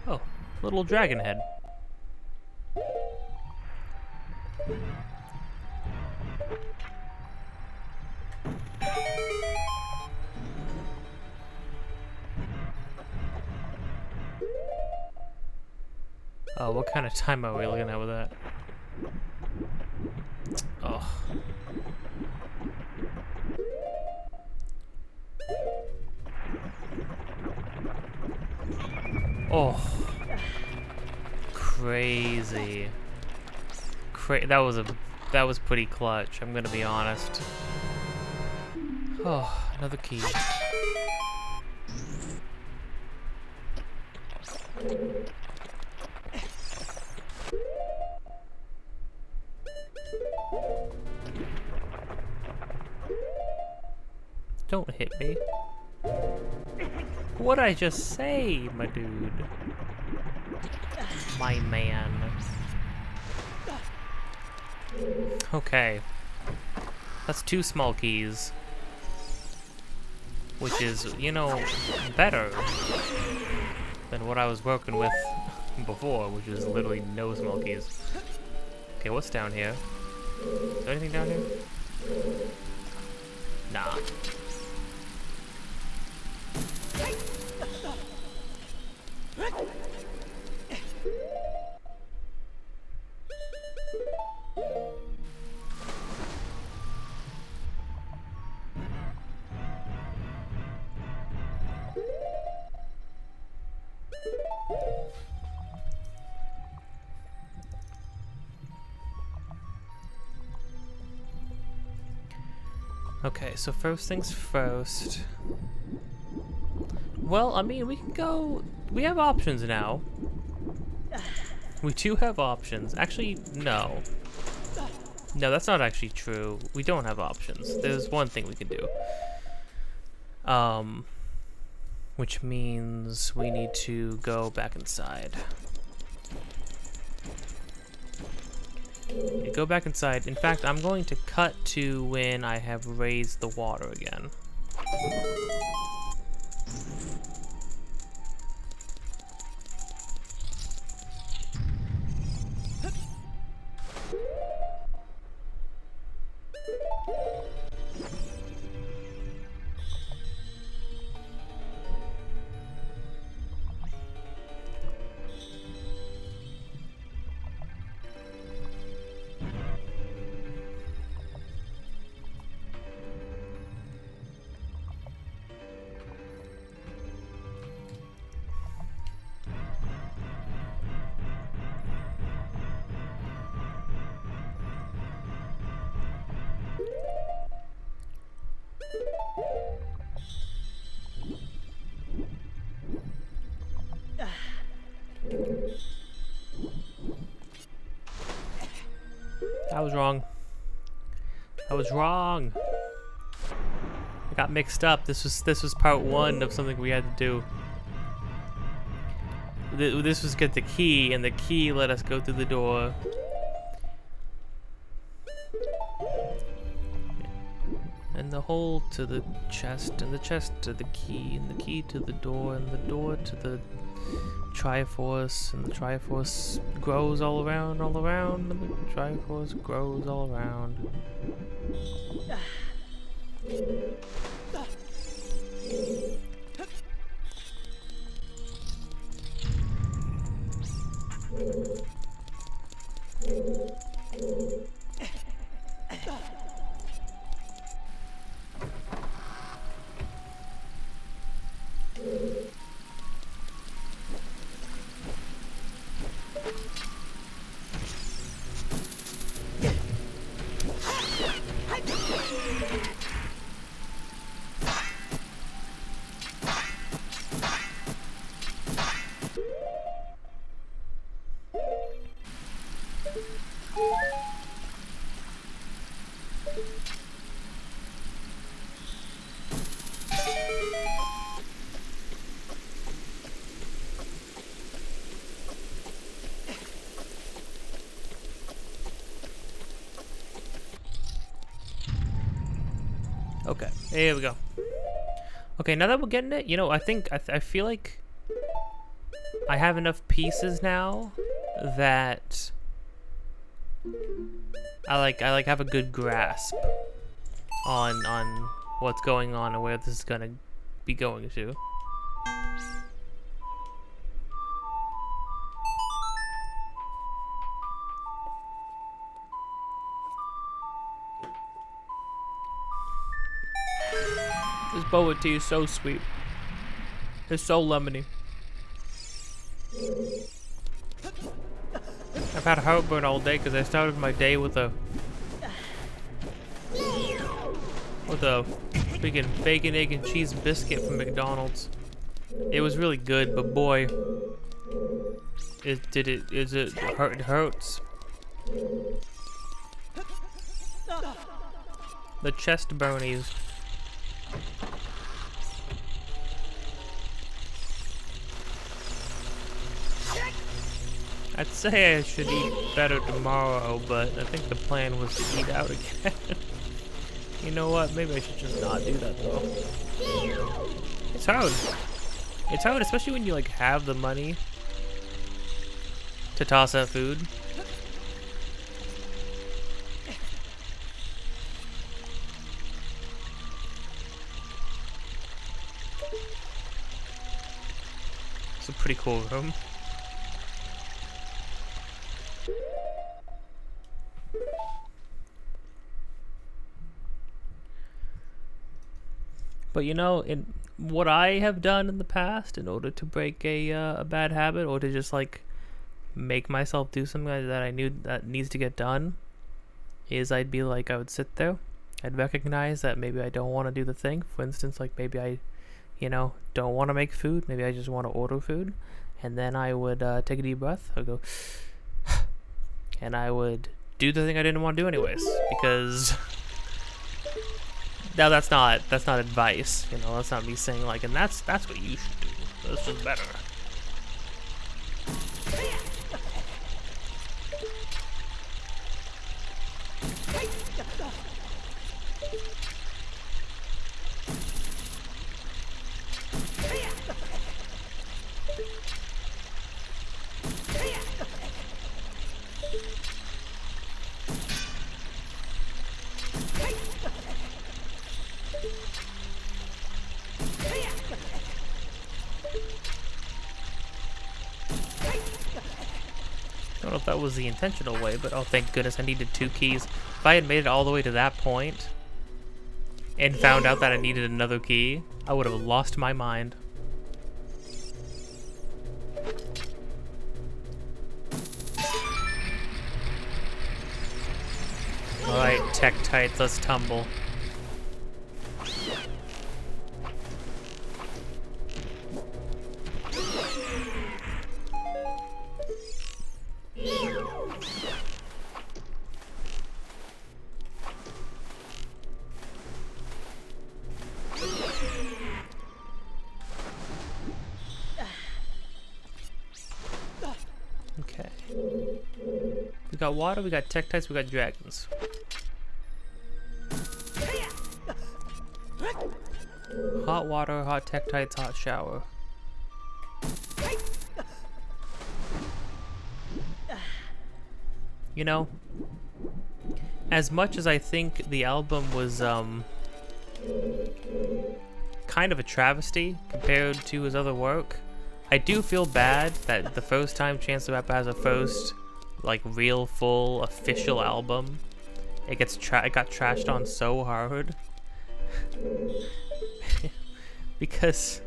Oh, little dragon head. Oh, what kind of time are we looking at with that? Oh. Oh. Crazy. That was pretty clutch, I'm gonna be honest. Oh, another key. Don't hit me. What'd I just say, my dude? My man. Okay. That's 2 small keys. Which is, you know, better than what I was working with before, which is literally no small keys. Okay, what's down here? Is there anything down here? Nah. Okay, so first things first. Well, I mean, we can go... We have options now. We do have options. Actually, no. No, that's not actually true. We don't have options. There's one thing we can do. Which means we need to go back inside. You go back inside. In fact, I'm going to cut to when I have raised the water again. I was wrong. I was wrong. I got mixed up. This was part 1 of something we had to do. This was get the key, and the key let us go through the door. And the hole to the chest, and the chest to the key, and the key to the door, and the door to the Triforce, and the Triforce grows all around, and the Triforce grows all around. Okay, here we go. Okay, now that we're getting it, you know, I think I feel like I have enough pieces now that I have a good grasp on what's going on and where this is gonna be going to. This boba tea is so sweet. It's so lemony. I've had heartburn all day because I started my day with a freaking bacon, egg, and cheese biscuit from McDonald's. It was really good, but boy, it hurts. The chest burnies. I'd say I should eat better tomorrow, but I think the plan was to eat out again. You know what? Maybe I should just not do that though. It's hard. It's hard, especially when you like have the money to toss out food. It's a pretty cool room. But you know, in what I have done in the past in order to break a bad habit, or to just like make myself do something that I knew that needs to get done, is I'd be like, I would sit there, I'd recognize that maybe I don't want to do the thing. For instance, like maybe I, you know, don't want to make food. Maybe I just want to order food, and then I would take a deep breath. I'd go, and I would do the thing I didn't want to do anyways, because. Now that's not advice, you know. That's not me saying like, and that's what you should do. That's just better. I don't know if that was the intentional way, but oh, thank goodness I needed 2 keys. If I had made it all the way to that point and found out that I needed another key, I would have lost my mind. Alright, tech tights, let's tumble. Okay. We got water, we got Tektites, we got dragons. Hot water, hot Tektites, hot shower. You know, as much as I think the album was kind of a travesty compared to his other work, I do feel bad that the first time Chance the Rapper has a first, like, real, full, official album, it got trashed on so hard. Because,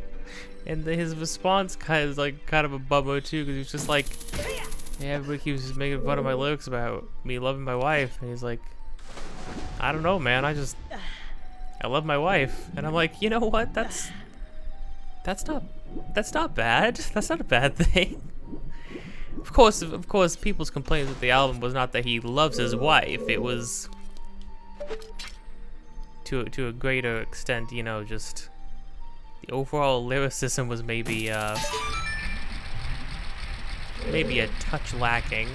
and his response kind of a bummer too, because he was just like, yeah, everybody keeps just making fun of my lyrics about me loving my wife, and he's like, I don't know, man, I love my wife, and I'm like, you know what, that's not bad. That's not a bad thing. Of course, people's complaints with the album was not that he loves his wife. It was to a greater extent, you know, just the overall lyricism was maybe a touch lacking.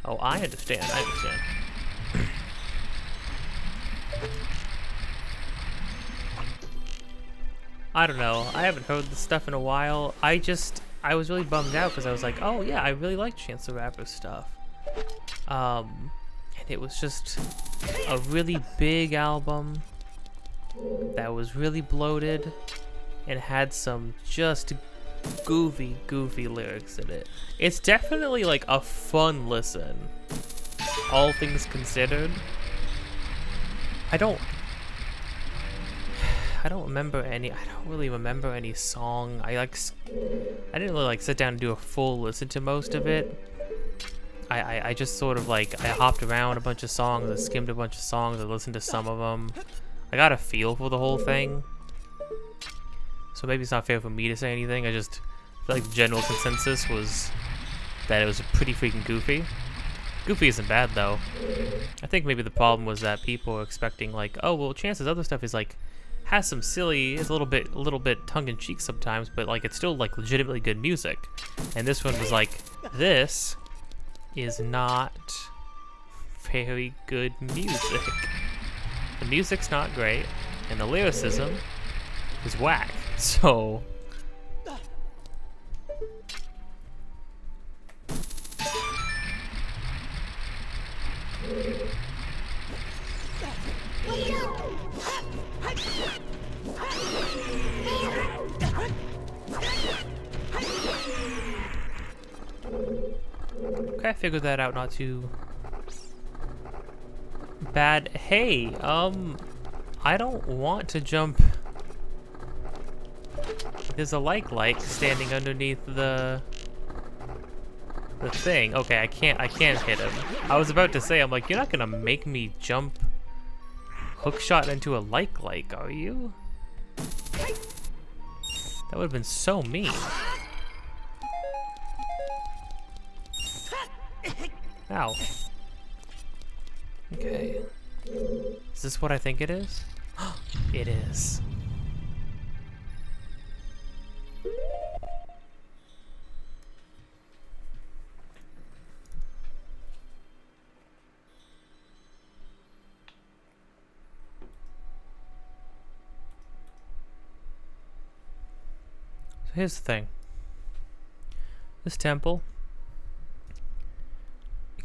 Oh, I understand. I don't know. I haven't heard this stuff in a while. I was really bummed out because I was like, oh yeah, I really like Chance the Rapper's stuff. And it was just a really big album that was really bloated and had some just goofy lyrics in it. It's definitely like a fun listen, all things considered. I don't really remember any song. I didn't really like sit down and do a full listen to most of it. I just sort of like, I hopped around a bunch of songs, I skimmed a bunch of songs, I listened to some of them. I got a feel for the whole thing. So maybe it's not fair for me to say anything. I just feel like the general consensus was that it was pretty freaking goofy. Goofy isn't bad though. I think maybe the problem was that people were expecting like, oh well, Chance's other stuff is like, has some silly, it's a little bit tongue-in-cheek sometimes, but like it's still like legitimately good music. And this one was like, this is not very good music. The music's not great, and the lyricism is whack. So okay, I figured that out not too bad. Hey, I don't want to jump. There's a like standing underneath the thing. Okay, I can't hit him. I was about to say, I'm like, you're not gonna make me jump hookshot into a like, are you? That would have been so mean. Ow. Okay. Is this what I think it is? It is. So here's the thing. This temple,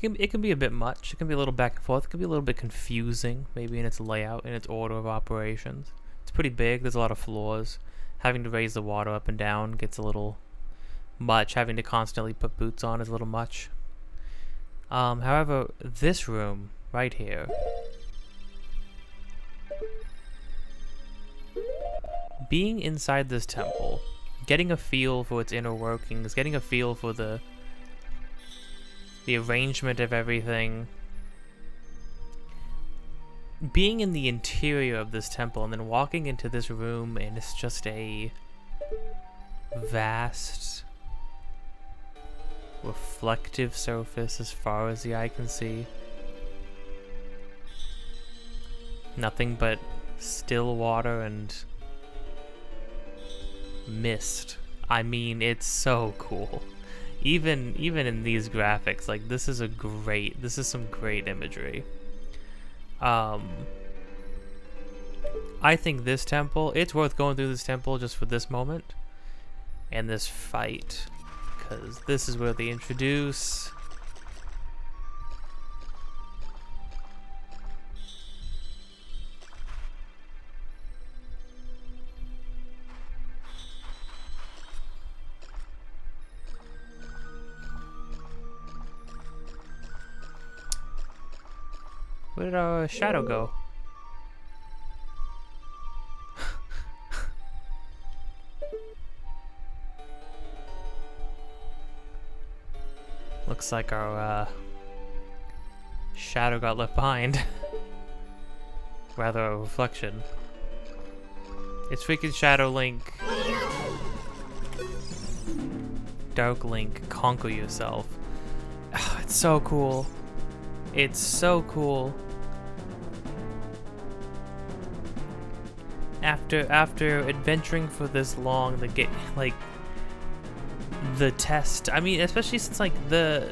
it can be a bit much. It can be a little back and forth. It can be a little bit confusing, maybe in its layout, in its order of operations. It's pretty big. There's a lot of floors. Having to raise the water up and down gets a little much. Having to constantly put boots on is a little much. However, this room right here, being inside this temple, getting a feel for its inner workings, getting a feel for the arrangement of everything, being in the interior of this temple and then walking into this room, and it's just a vast reflective surface as far as the eye can see. Nothing but still water and mist. I mean, it's so cool. Even in these graphics, like, this is some great imagery. I think this temple, it's worth going through this temple just for this moment and this fight, because this is where they introduce where did our shadow go? Looks like our shadow got left behind. Rather, a reflection. It's freaking Shadow Link. Dark Link, conquer yourself. It's so cool. It's so cool. After adventuring for this long, the test. I mean, especially since like the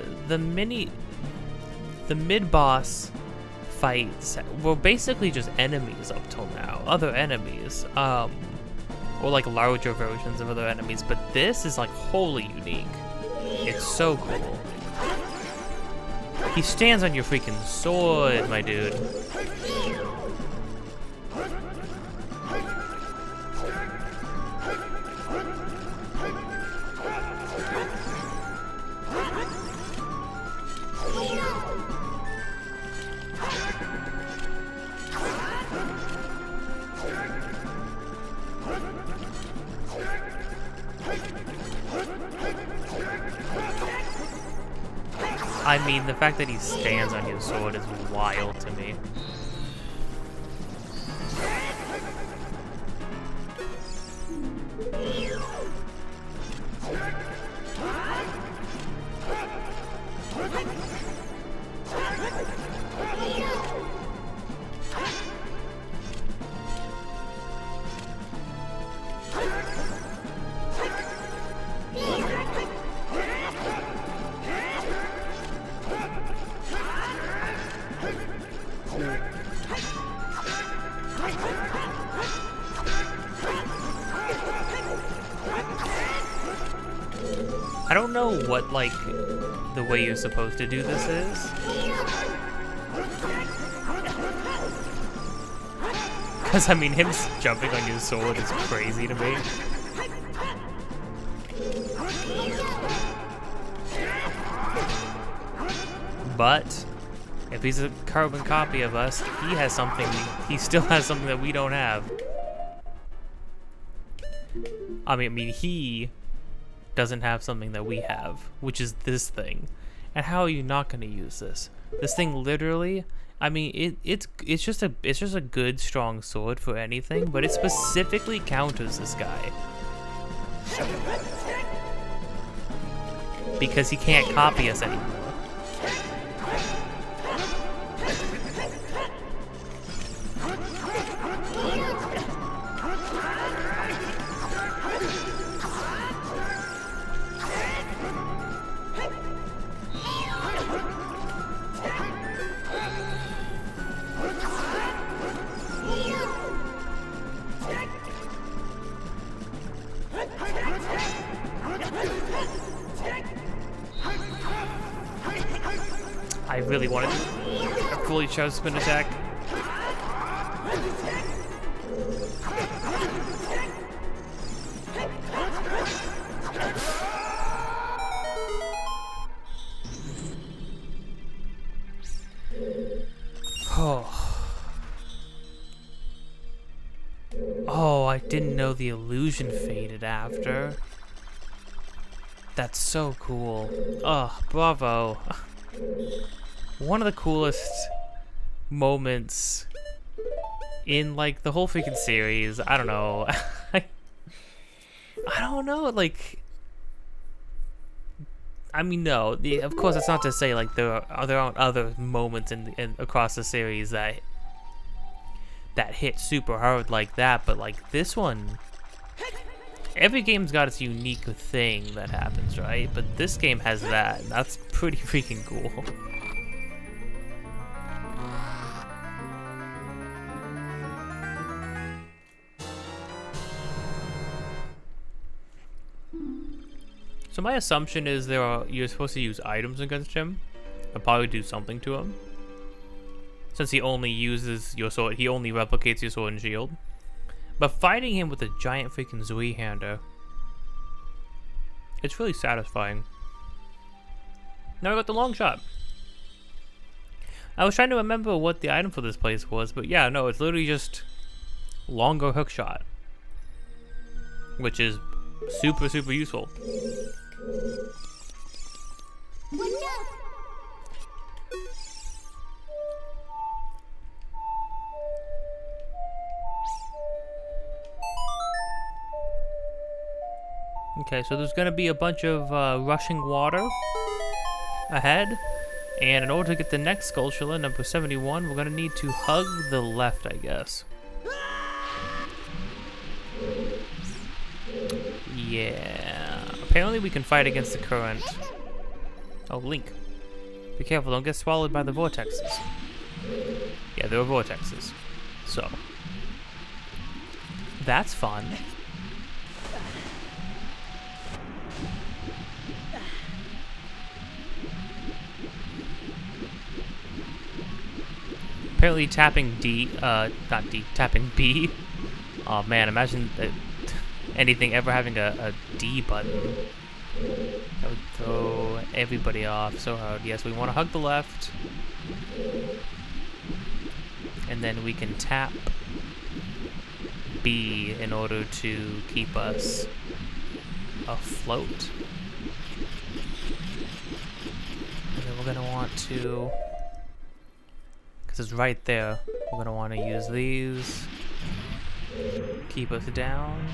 mid-boss fights were basically just enemies up till now. Other enemies, or like larger versions of other enemies. But this is like wholly unique. It's so cool. He stands on your freaking sword, my dude. I mean, the fact that he stands on his sword is wild to me. I don't know what, like, the way you're supposed to do this is. Because, I mean, him jumping on your sword is crazy to me. But if he's a carbon copy of us, he has something, he still has something that we don't have. I mean, he doesn't have something that we have, which is this thing. And how are you not going to use this? This thing literally, I mean, it's just a good strong sword for anything, but it specifically counters this guy. Because he can't copy us anymore. I really wanted a fully charged spin attack. Oh, I didn't know the illusion faded after. That's so cool. Oh, bravo. One of the coolest moments in, like, the whole freaking series. I don't know. I don't know, like... I mean, no. Of course, it's not to say, like, there aren't other moments in across the series that hit super hard like that, but, like, this one... Every game's got its unique thing that happens, right? But this game has that, and that's pretty freaking cool. So my assumption is you're supposed to use items against him. I'll probably do something to him. Since he only uses your sword, he only replicates your sword and shield. But fighting him with a giant freaking Zweihander, it's really satisfying. Now I got the long shot. I was trying to remember what the item for this place was, but yeah, no, it's literally just longer hook shot, which is super, super useful. Okay, so there's gonna be a bunch of rushing water ahead, and in order to get the next Skulltula, number 71, we're gonna need to hug the left, I guess. Yeah. Apparently we can fight against the current. Oh, Link. Be careful, don't get swallowed by the vortexes. Yeah, there are vortexes. So. That's fun. Apparently tapping tapping B. Oh man, imagine anything ever having a D button. That would throw everybody off so hard. Yes, we want to hug the left. And then we can tap B in order to keep us afloat. And then we're going to want to... Because it's right there. We're going to want to use these. Keep us down.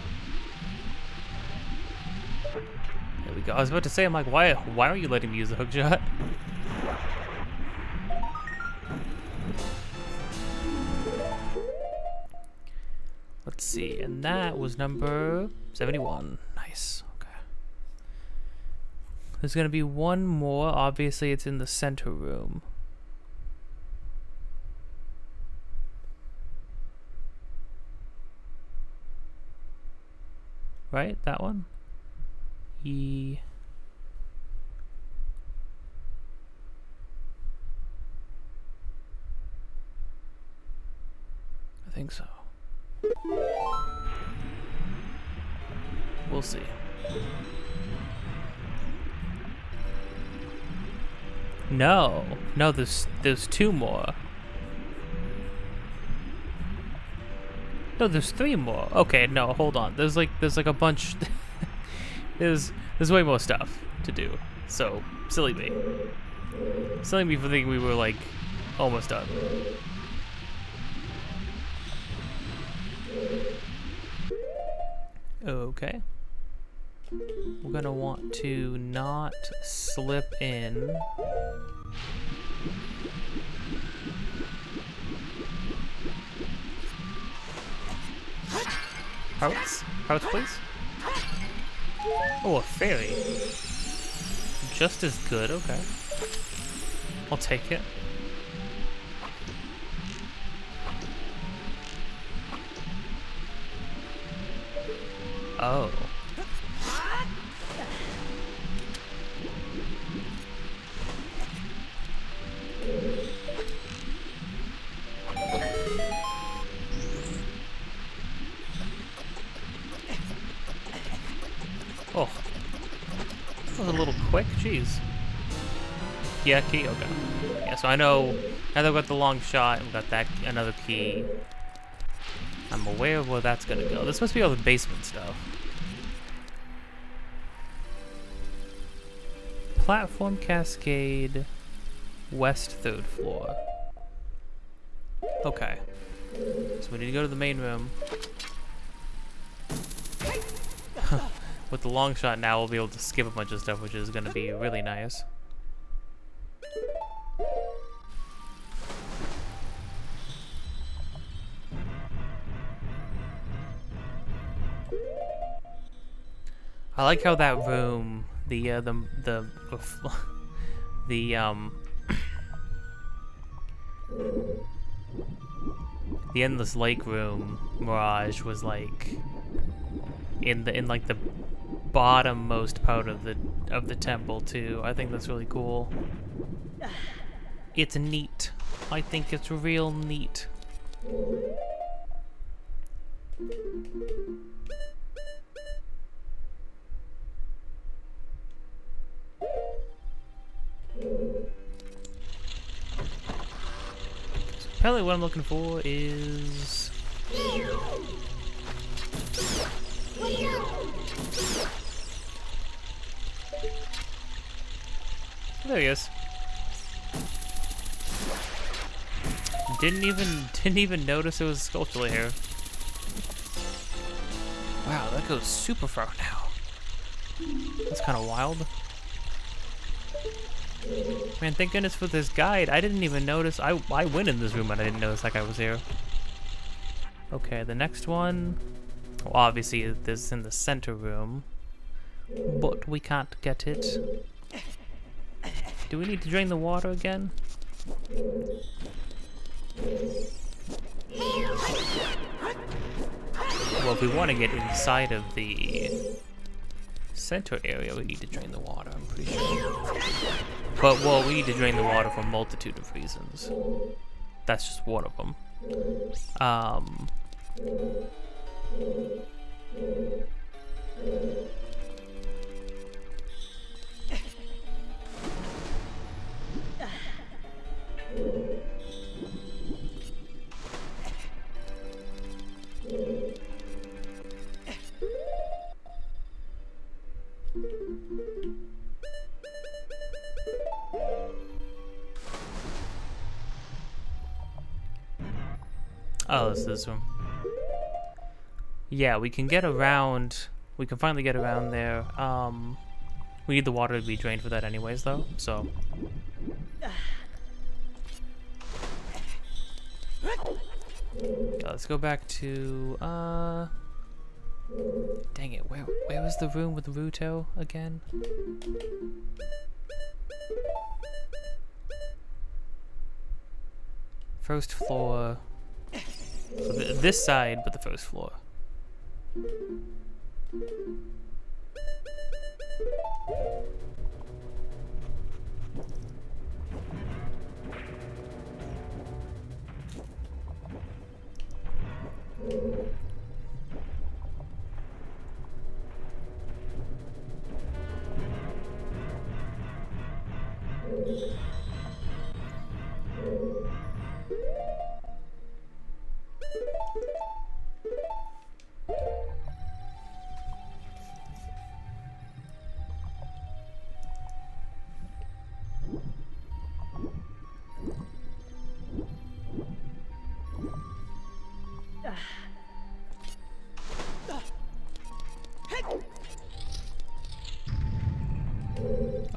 There we go. I was about to say, I'm like, why aren't you letting me use the hook shot? Let's see. And that was number 71. Nice. Okay. There's going to be one more. Obviously, it's in the center room. Right? That one? think so. We'll see. No, there's two more. No, there's three more. Okay, no, hold on. There's like a bunch. there's way more stuff to do. So silly me. Silly me for thinking we were like almost done. Okay. We're gonna want to not slip in. Hearts? Hearts, please? Oh, a fairy. Just as good, okay. I'll take it. Oh. Oh. That was a little quick, jeez. Yeah, key, okay. Yeah, so I know, now that we've got the long shot, we've got that, another key. I'm aware of where that's gonna go. This must be all the basement stuff. Platform cascade, west 3rd floor. Okay. So we need to go to the main room. With the long shot now, we'll be able to skip a bunch of stuff, which is gonna be really nice. I like how that room, the endless lake room mirage was like in like the bottommost part of the temple too. I think that's really cool. It's neat. I think it's real neat. Apparently what I'm looking for is... There he is. Didn't even notice it was sculptural here. Wow, that goes super far now. That's kind of wild. Man, thank goodness for this guide. I didn't even notice. I went in this room and I didn't notice that guy was here. Okay, the next one. Well, obviously, this is in the center room. But we can't get it. Do we need to drain the water again? Well, if we want to get inside of the center area, we need to drain the water, I'm pretty sure. But, well, we need to drain the water for a multitude of reasons. That's just one of them. Oh, this is this one. Yeah, we can get around. We can finally get around there. We need the water to be drained for that anyways, though, so. Okay, let's go back to, dang it, where was the room with Ruto again? First floor. So this side, but the first floor.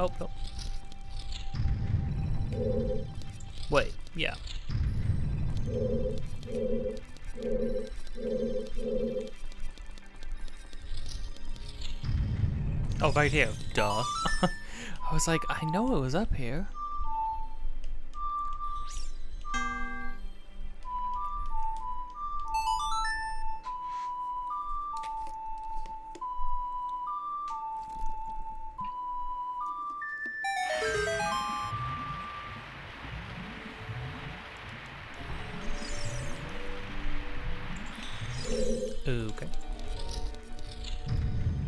Oh, no. Wait, yeah. Oh, right here. Duh. I was like, I know it was up here. Okay.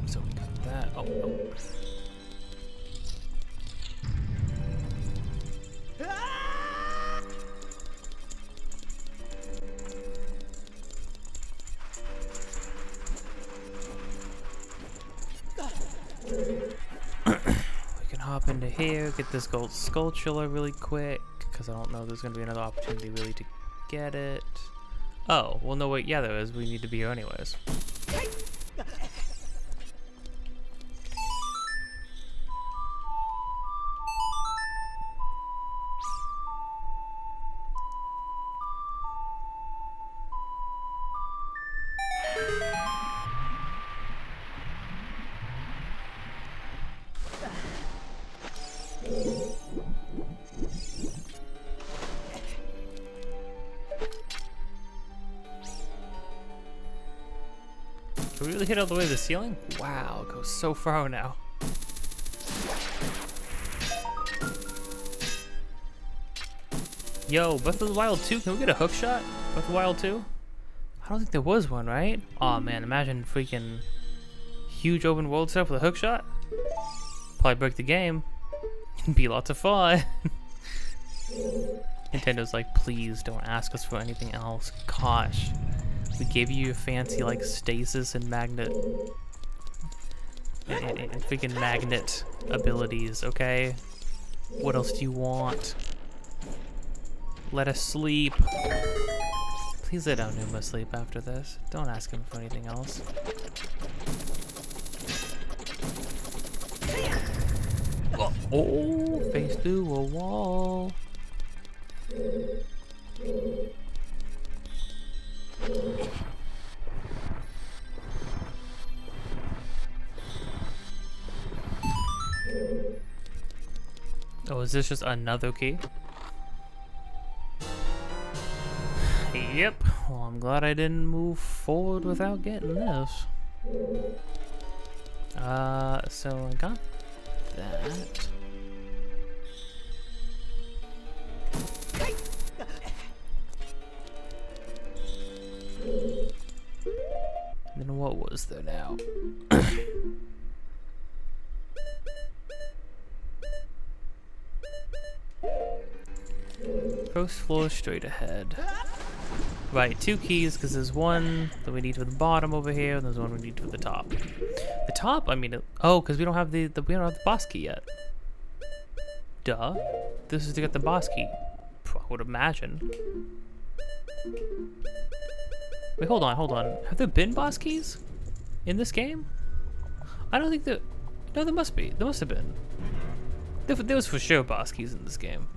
So we got that. Oh, oh. We can hop into here, get this gold sculpture really quick, because I don't know if there's going to be another opportunity really to get it. Oh, well no wait, yeah there is. We need to be here anyways. Can we really hit all the way to the ceiling? Wow, it goes so far now. Yo, Breath of the Wild 2, can we get a hook shot? Breath of the Wild 2? I don't think there was one, right? Aw, man, imagine freaking huge open world stuff with a hook shot. Probably break the game. It'd be lots of fun. Nintendo's like, please don't ask us for anything else. Gosh. We gave you a fancy like stasis and magnet and freaking magnet abilities, okay? What else do you want? Let us sleep. Please let Aonuma sleep after this. Don't ask him for anything else. Oh, face through a wall. Oh, is this just another key? Yep. Well, I'm glad I didn't move forward without getting this. So I got that. Then what was there now? First floor straight ahead. Right, 2 keys, because there's one that we need for the bottom over here, and there's one we need for the top. The top, I mean, oh, because we don't have the we don't have the boss key yet. Duh. This is to get the boss key. I would imagine. Wait, hold on. Have there been boss keys in this game? I don't think that. No, there must be. There must have been. There was for sure boss keys in this game.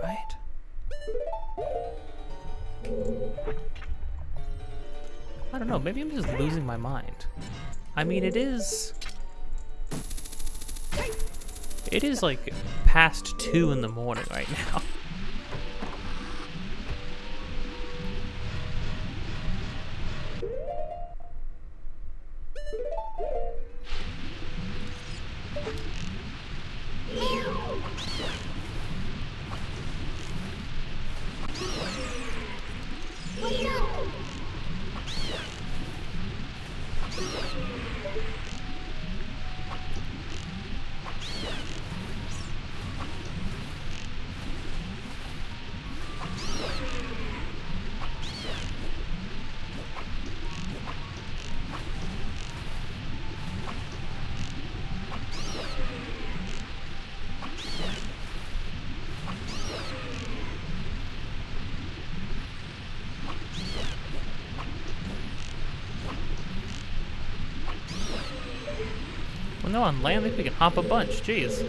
Right? I don't know, maybe I'm just losing my mind. I mean, it is like past 2 in the morning right now. No, on land, I think we can hop a bunch. Jeez.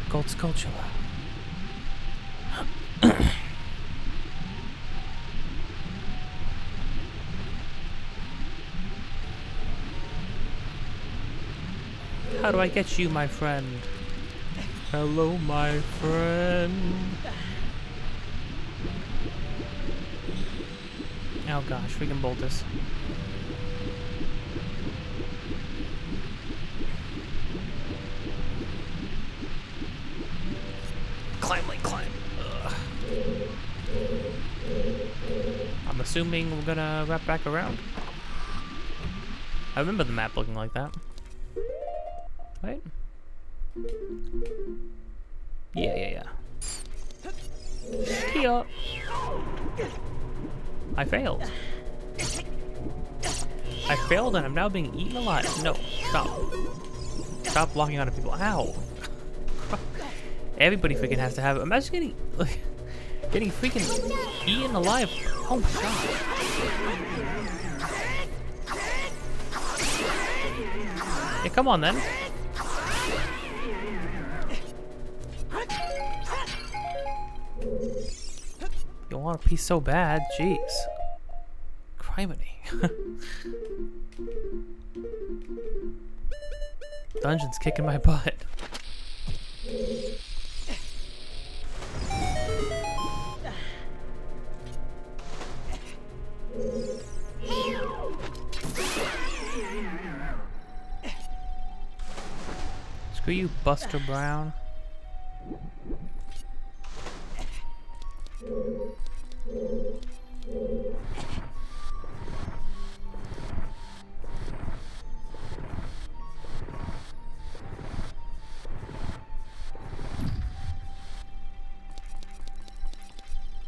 Gold Skulltula. How do I get you, my friend? Hello, my friend. Oh gosh, we can bolt this. Climb like climb. Ugh. I'm assuming we're gonna wrap back around. I remember the map looking like that. Right? Yeah. Here. I failed. I failed and I'm now being eaten alive. No, stop. Stop blocking out of people. Ow. Everybody freaking has to have it. Imagine getting, like, getting freaking eaten alive. Oh my god. Yeah, come on then. You want a piece so bad, jeez. Criminy. Dungeon's kicking my butt. Screw you, Buster Brown.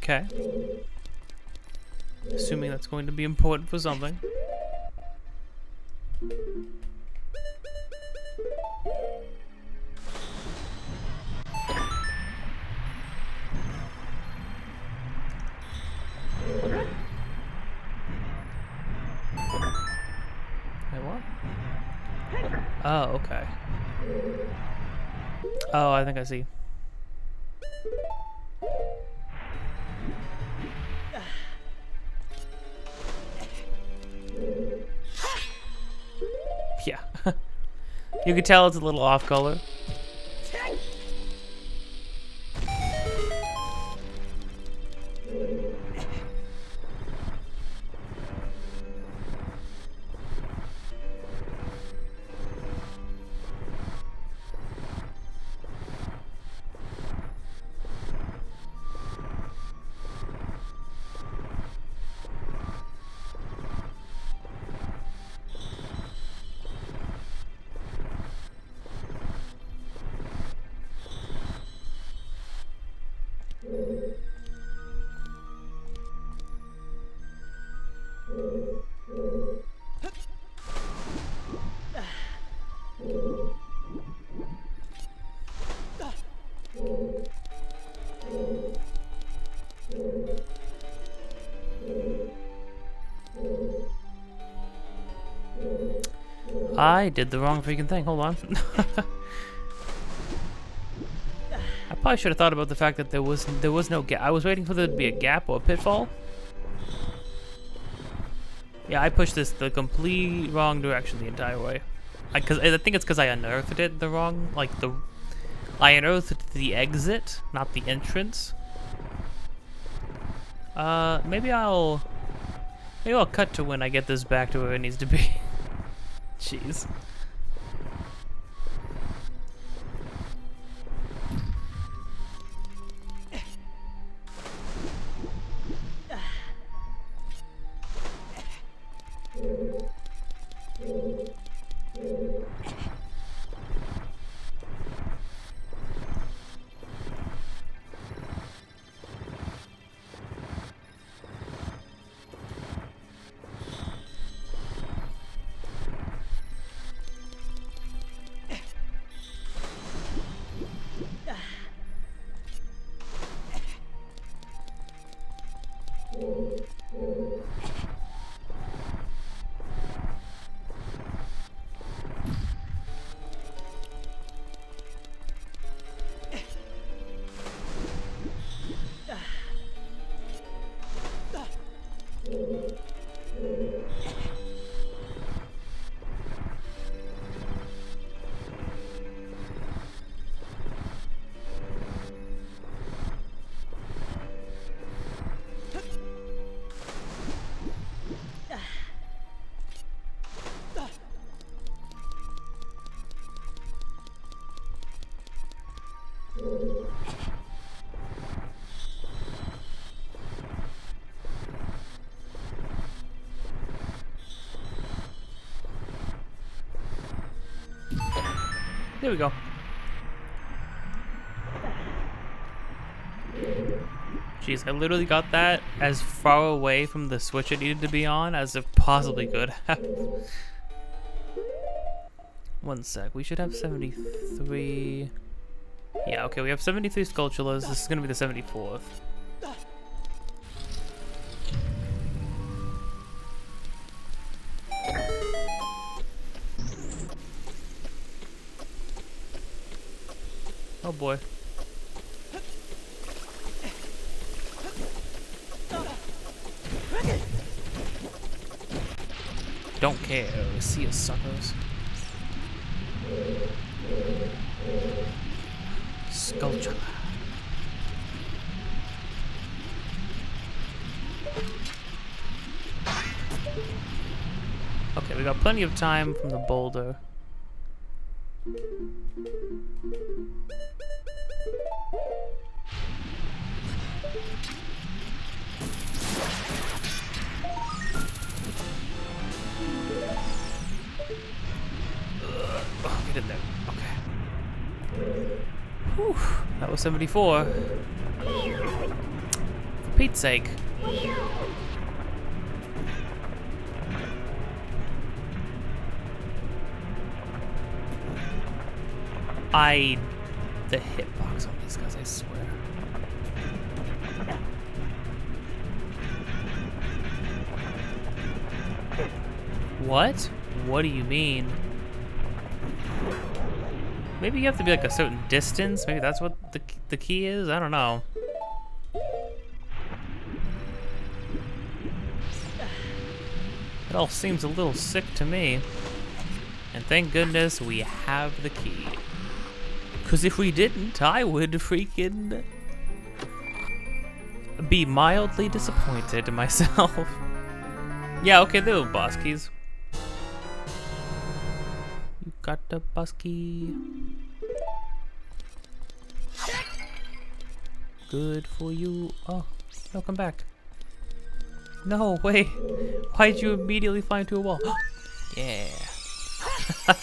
Okay. Assuming that's going to be important for something. Wait, what? Oh, okay. Oh, I think I see. Yeah. You can tell it's a little off color. I did the wrong freaking thing. Hold on. I probably should have thought about the fact that there was no gap. I was waiting for there to be a gap or a pitfall. Yeah, I pushed this the complete wrong direction the entire way. I think it's because I unearthed it the wrong, I unearthed the exit, not the entrance. Maybe I'll cut to when I get this back to where it needs to be. Jeez. There we go. Jeez, I literally got that as far away from the switch it needed to be on as it possibly could have. 1 sec, we should have 73... Yeah, okay, we have 73 Skulltulas. This is gonna be the 74th. Oh boy. Don't care. See you, suckers. Skulltula. Okay, we got plenty of time from the boulder. Get in there. Okay. Whew, that was 74. For Pete's sake. The hitbox on these guys, I swear. What? What do you mean? Maybe you have to be like a certain distance. Maybe that's what the key is. I don't know. It all seems a little sick to me. And thank goodness we have the key. Because if we didn't, I would freaking be mildly disappointed in myself. Yeah, okay, there were boss keys. You got the boss key. Good for you. Oh, no, come back. No, wait. Why'd you immediately fly into a wall? Yeah. That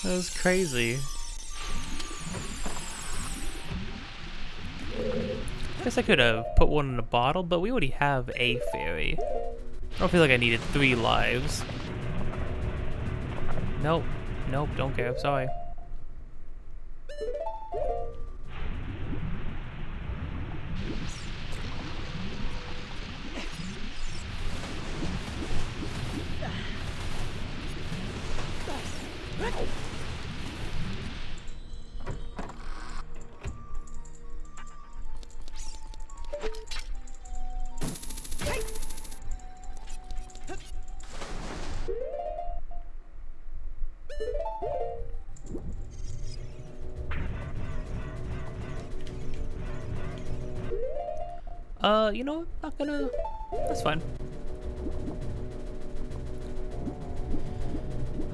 was crazy. I guess I could have put one in a bottle, but we already have a fairy. I don't feel like I needed 3 lives. Nope. Nope, don't care. Sorry. You know, not gonna... That's fine.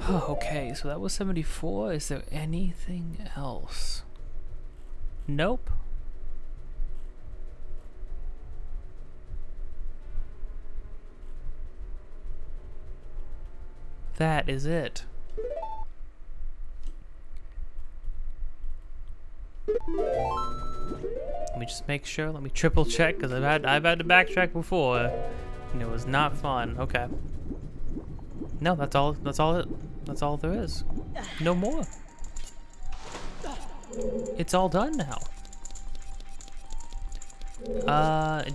Okay, so that was 74. Is there anything else? Nope. That is it. Let me just make sure. Let me triple check because I've had to backtrack before, and it was not fun. Okay. No, that's all. That's all there is. No more. It's all done now.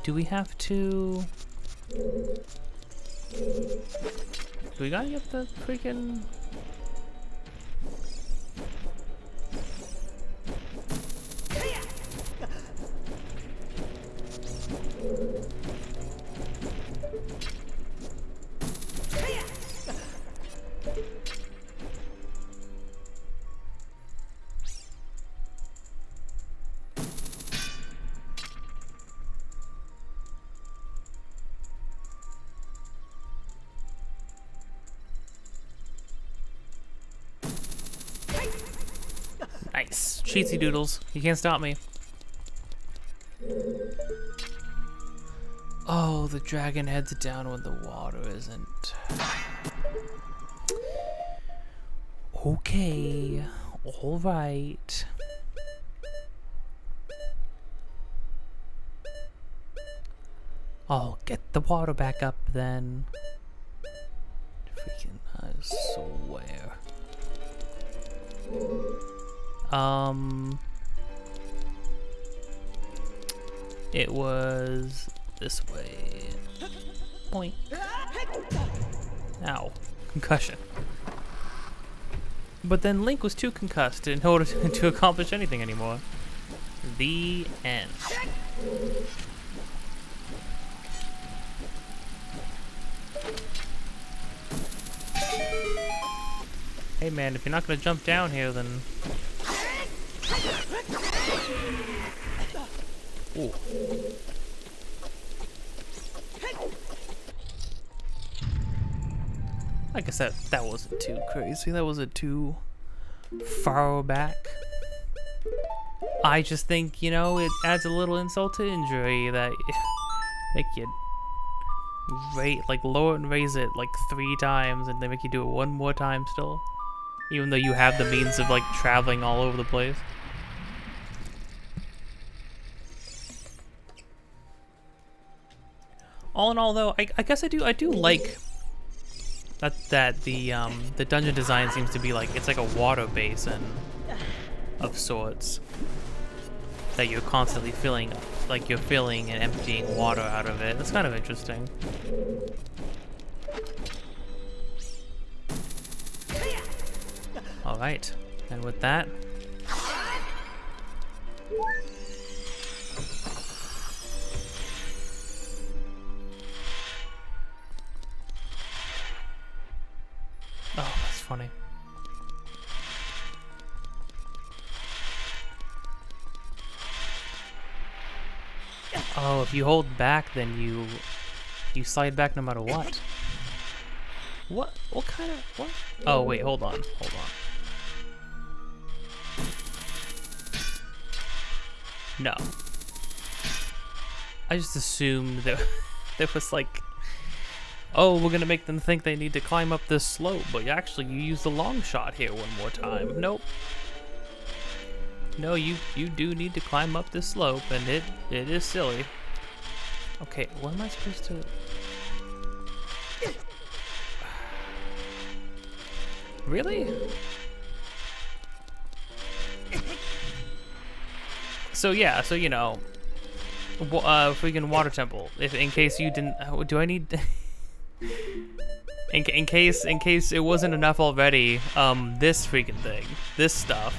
Do we have to? Do we gotta get the freaking? Nice. Cheatsy doodles. You can't stop me. Oh, the dragon heads down when the water isn't. Okay, alright. I'll get the water back up then. Freaking, I swear. It was this way. Point. Ow. Concussion. But then Link was too concussed in order to accomplish anything anymore. The end. Hey man, if you're not gonna jump down here, then... Ooh. I guess that wasn't too crazy. That wasn't too far back. I just think, you know, it adds a little insult to injury that make you lower and raise it like 3 times, and they make you do it 1 more time still, even though you have the means of like traveling all over the place. All in all, though, I guess I do like that the dungeon design seems to be like it's like a water basin of sorts that you're constantly filling, like you're filling and emptying water out of it. That's kind of interesting. All right, and with that. Oh, that's funny. Oh, if you hold back, then you slide back no matter what. What kind of, what? Oh, wait, hold on. No. I just assumed that there was like, oh, we're gonna make them think they need to climb up this slope, but actually you use the long shot here 1 more time. Nope. No, you do need to climb up this slope, and it is silly. Okay, what am I supposed to... Really? So yeah, so you know, freaking water temple. If in case you didn't, do I need? in case it wasn't enough already, this freaking thing, this stuff.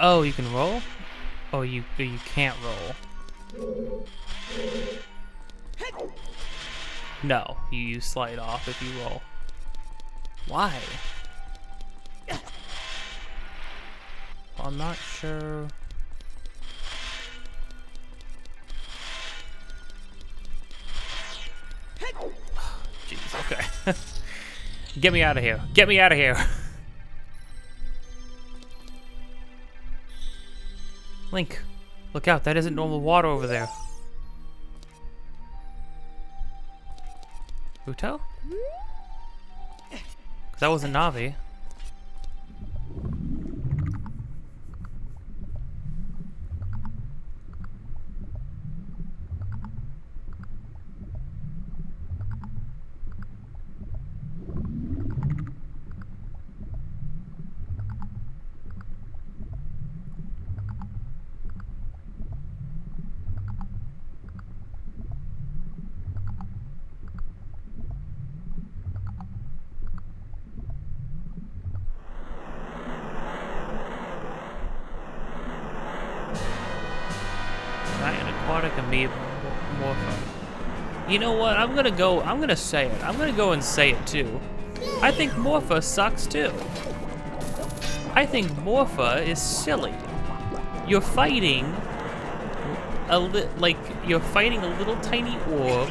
Oh, you can roll? Oh, you can't roll. No, you slide off if you roll. Why? I'm not sure. Jeez, okay. Get me out of here. Get me out of here. Link, look out. That isn't normal water over there. Uto? 'Cause that wasn't Navi. Aquatic amoeba morpho. You know what? I'm gonna say it. I'm gonna go and say it too. I think Morpha sucks too. I think Morpha is silly. You're fighting you're fighting a little tiny orb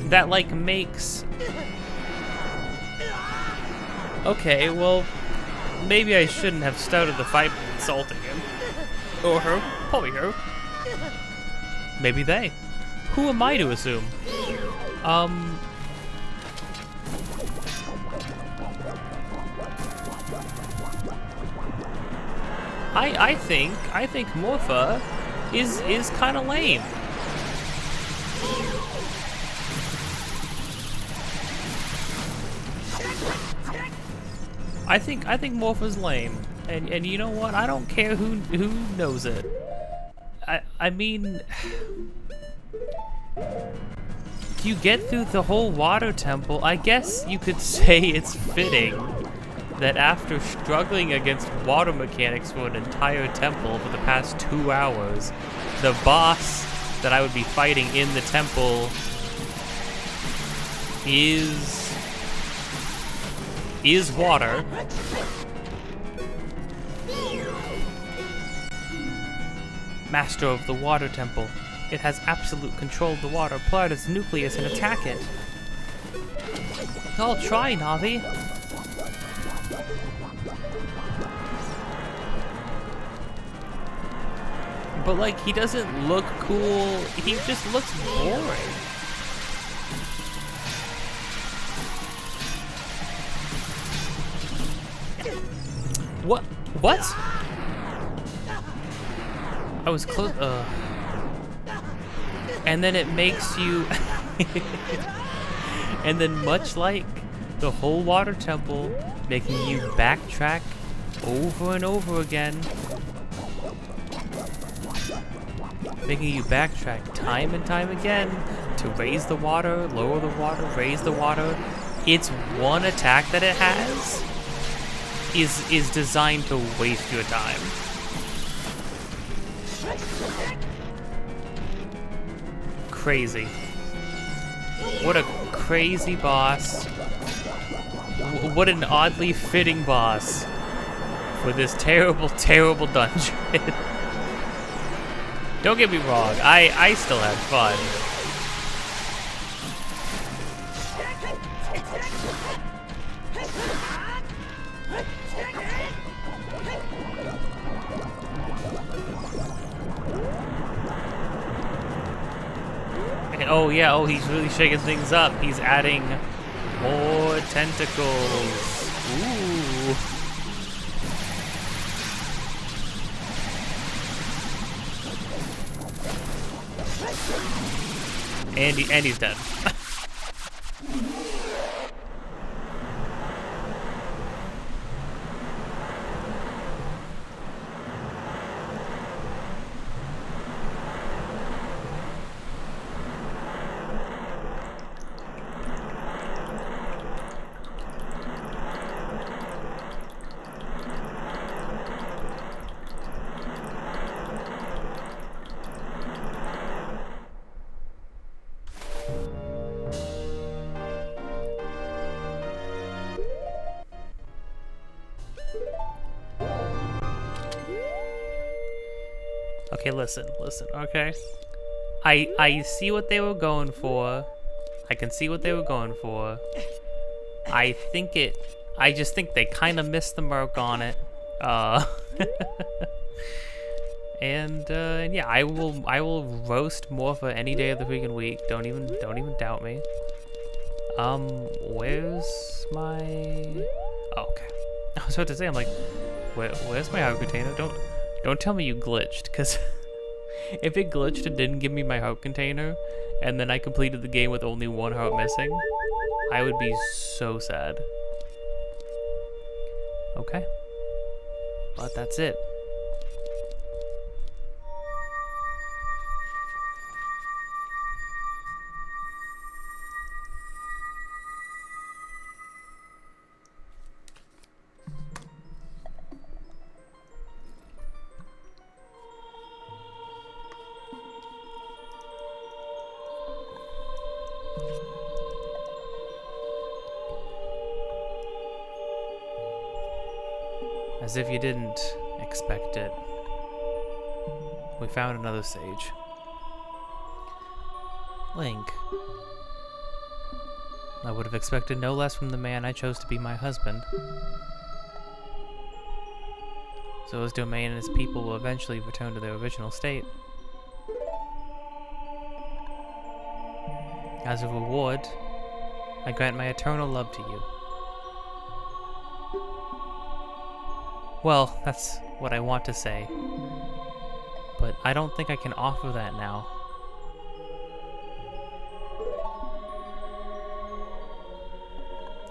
that like makes. Okay, well, maybe I shouldn't have started the fight by insulting him. Or her. Probably her. Maybe they. Who am I to assume? I think Morpha is kind of lame. I think Morpha's lame, and you know what? I don't care who knows it. I mean, you get through the whole water temple. I guess you could say it's fitting that after struggling against water mechanics for an entire temple for the past 2 hours, the boss that I would be fighting in the temple is water. Master of the water temple. It has absolute control of the water. Pull out its nucleus and attack it. I'll try, Navi. But like, he doesn't look cool. He just looks boring. What? I was close. And then it makes you. And then, much like the whole water temple, making you backtrack over and over again. Making you backtrack time and time again to raise the water, lower the water, raise the water. Its one attack that it has is designed to waste your time. Crazy. What a crazy boss. What an oddly fitting boss for this terrible, terrible dungeon. Don't get me wrong, I still had fun. And oh yeah, oh, he's really shaking things up. He's adding more tentacles. Ooh. And he's dead. Okay, listen, okay? I see what they were going for. I can see what they were going for. I just think they kind of missed the mark on it. And yeah, I will roast Morpha any day of the freaking week. Don't even doubt me. Where's my... Oh, okay. I was about to say, I'm like, where's my heart container? Don't tell me you glitched, because if it glitched and didn't give me my heart container, and then I completed the game with only one heart missing, I would be so sad. Okay. But that's it. As if you didn't expect it, we found another sage. Link. I would have expected no less from the man I chose to be my husband. So his domain and his people will eventually return to their original state. As a reward, I grant my eternal love to you. Well, that's what I want to say, but I don't think I can offer that now.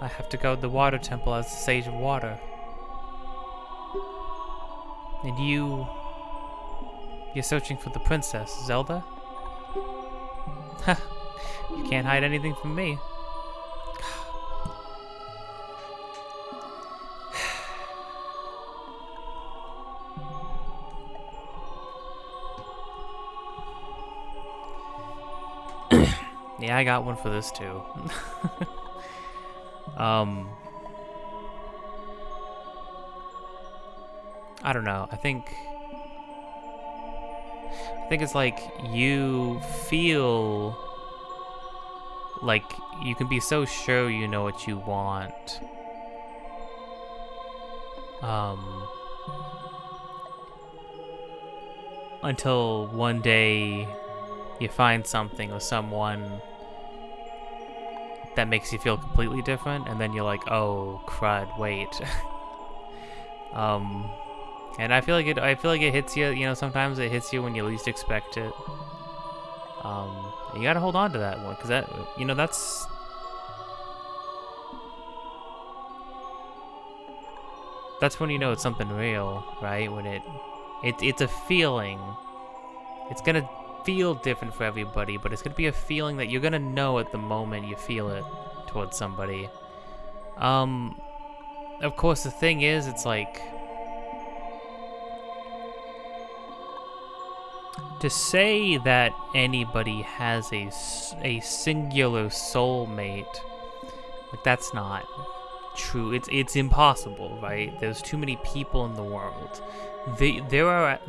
I have to go to the water temple as the Sage of Water. And you're searching for the princess, Zelda? Ha! You can't hide anything from me. Yeah, I got one for this too. I don't know. I think it's like you feel like you can be so sure you know what you want. Until one day you find something or someone that makes you feel completely different, and then you're like, oh crud, wait. And I feel like it hits you, you know, sometimes it hits you when you least expect it. You gotta hold on to that one, because that, you know, that's when you know it's something real, right? When it's a feeling. It's gonna feel different for everybody, but it's gonna be a feeling that you're gonna know at the moment you feel it towards somebody. Of course, the thing is, it's like, to say that anybody has a singular soulmate, like, that's not true. It's impossible, right? There's too many people in the world. There are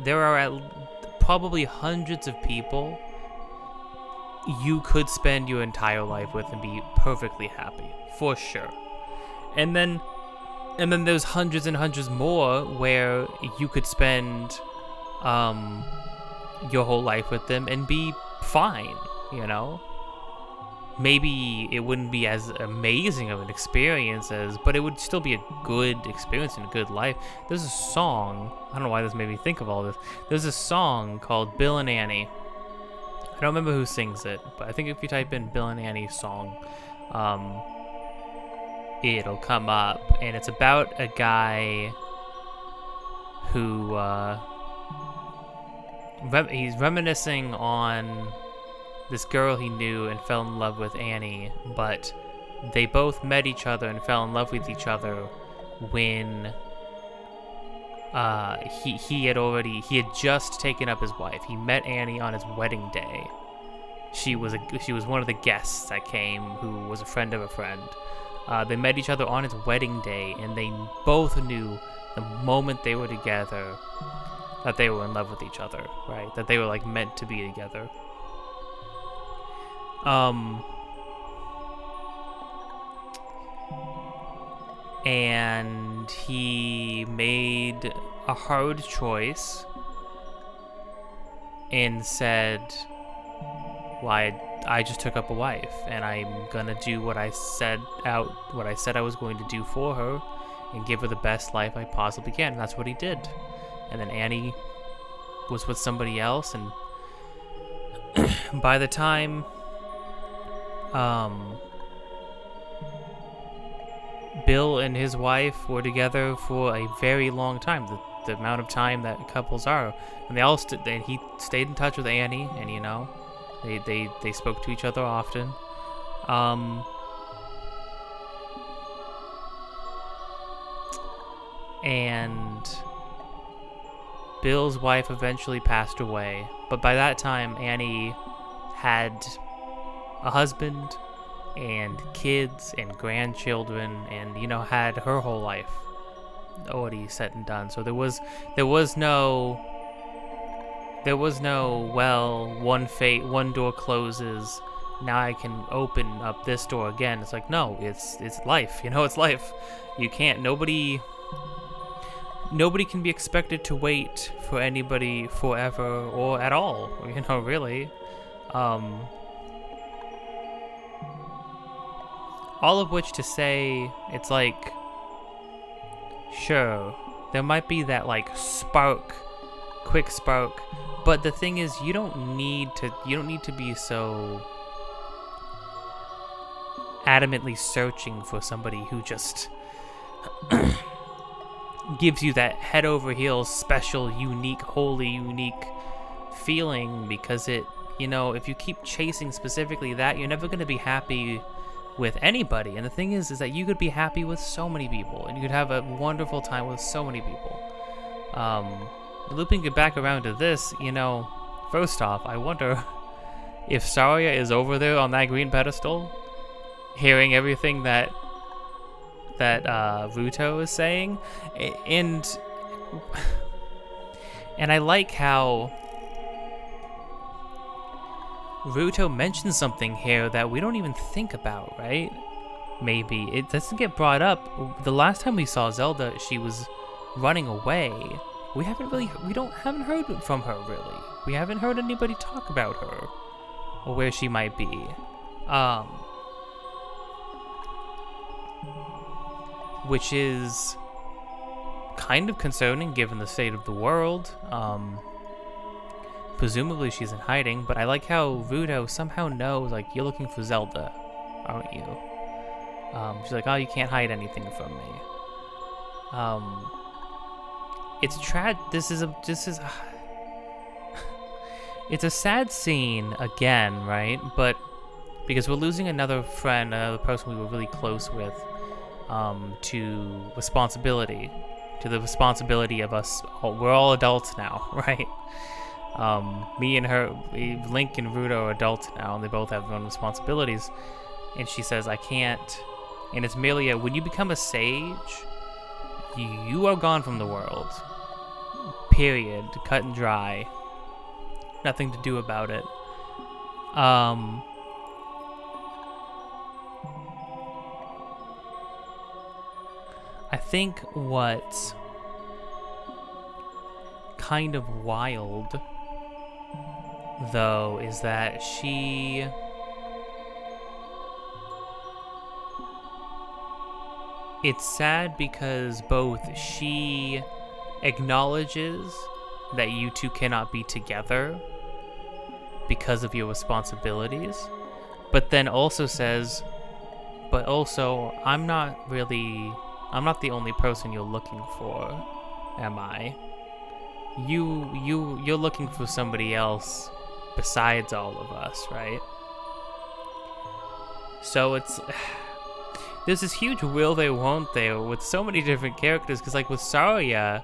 probably hundreds of people you could spend your entire life with and be perfectly happy, for sure. And then there's hundreds and hundreds more where you could spend your whole life with them and be fine, you know? Maybe it wouldn't be as amazing of an experience but it would still be a good experience and a good life. There's a song, I don't know why this made me think of all this. There's a song called Bill and Annie. I don't remember who sings it, but I think if you type in Bill and Annie song, it'll come up, and it's about a guy who, he's reminiscing on this girl he knew and fell in love with, Annie, but they both met each other and fell in love with each other when he had just taken up his wife. He met Annie on his wedding day. She was one of the guests that came, who was a friend of a friend. They met each other on his wedding day, and they both knew the moment they were together that they were in love with each other, right? That they were like meant to be together. And he made a hard choice and said, well, I just took up a wife, and I'm gonna do what I said I was going to do for her and give her the best life I possibly can. And that's what he did. And then Annie was with somebody else, and by the time Bill and his wife were together for a very long time, the amount of time that couples are, and he stayed in touch with Annie, and you know, they spoke to each other often. And Bill's wife eventually passed away, but by that time Annie had a husband and kids and grandchildren, and, you know, had her whole life already set and done. So there was no well, one door closes, now I can open up this door again. It's like, no, it's life, you know, it's life. You can't, nobody can be expected to wait for anybody forever or at all, you know, really. All of which to say, it's like, sure, there might be that like spark, quick spark, but the thing is, you don't need to be so adamantly searching for somebody who just gives you that head over heels special, unique, wholly unique feeling, because it, you know, if you keep chasing specifically that, you're never going to be happy with anybody. And the thing is that you could be happy with so many people, and you could have a wonderful time with so many people. Looping it back around to this, you know, first off, I wonder if Saria is over there on that green pedestal, hearing everything that Ruto is saying, and I like how Ruto mentions something here that we don't even think about, right? Maybe it doesn't get brought up. The last time we saw Zelda, she was running away. We haven't heard from her really. We haven't heard anybody talk about her or where she might be. Which is kind of concerning given the state of the world. Presumably she's in hiding, but I like how Ruto somehow knows, like, you're looking for Zelda, aren't you? She's like, oh, you can't hide anything from me. It's it's a sad scene again, right? But because we're losing another friend, another person we were really close with, to the responsibility of us. We're all adults now, right? Me and her, Link and Ruto are adults now, and they both have their own responsibilities. And she says, I can't. And it's merely when you become a sage, you are gone from the world. Period. Cut and dry. Nothing to do about it. I think what's kind of wild, though, is that it's sad because both she acknowledges that you two cannot be together because of your responsibilities, but then also says, but also, I'm not the only person you're looking for, am I? You're looking for somebody else besides all of us, right? So it's there's this huge will they won't they with so many different characters, because like with Saria,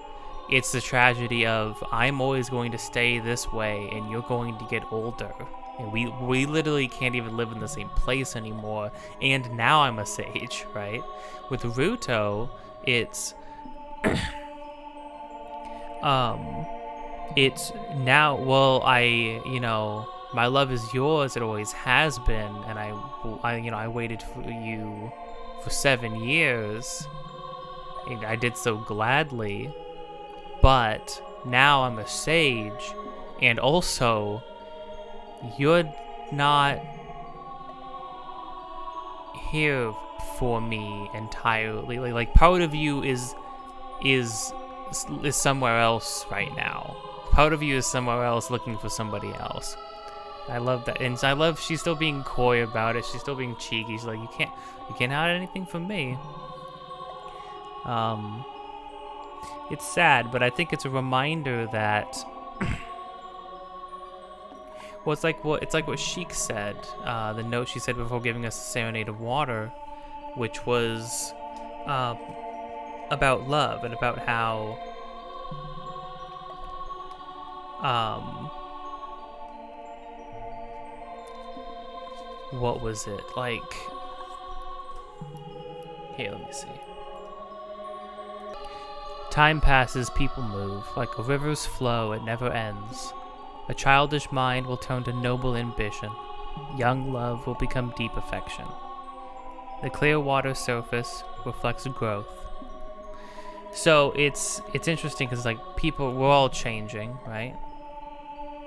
it's the tragedy of I'm always going to stay this way and you're going to get older. And we literally can't even live in the same place anymore. And now I'm a sage, right? With Ruto, it's it's now, well, my love is yours, it always has been, and I waited for you for 7 years, and I did so gladly, but now I'm a sage, and also, you're not here for me entirely. Like part of you is somewhere else right now. Part of you is somewhere else looking for somebody else. I love that, and I love she's still being coy about it. She's still being cheeky. She's like, you can't hide anything from me. It's sad, but I think it's a reminder that. Well, it's like what Sheik said, the note she said before giving us the Serenade of Water, which was about love and about how what was it? Like, here, let me see. Time passes, people move, like a river's flow, it never ends. A childish mind will turn to noble ambition. Young love will become deep affection. The clear water surface reflects growth. So it's interesting because like we're all changing, right?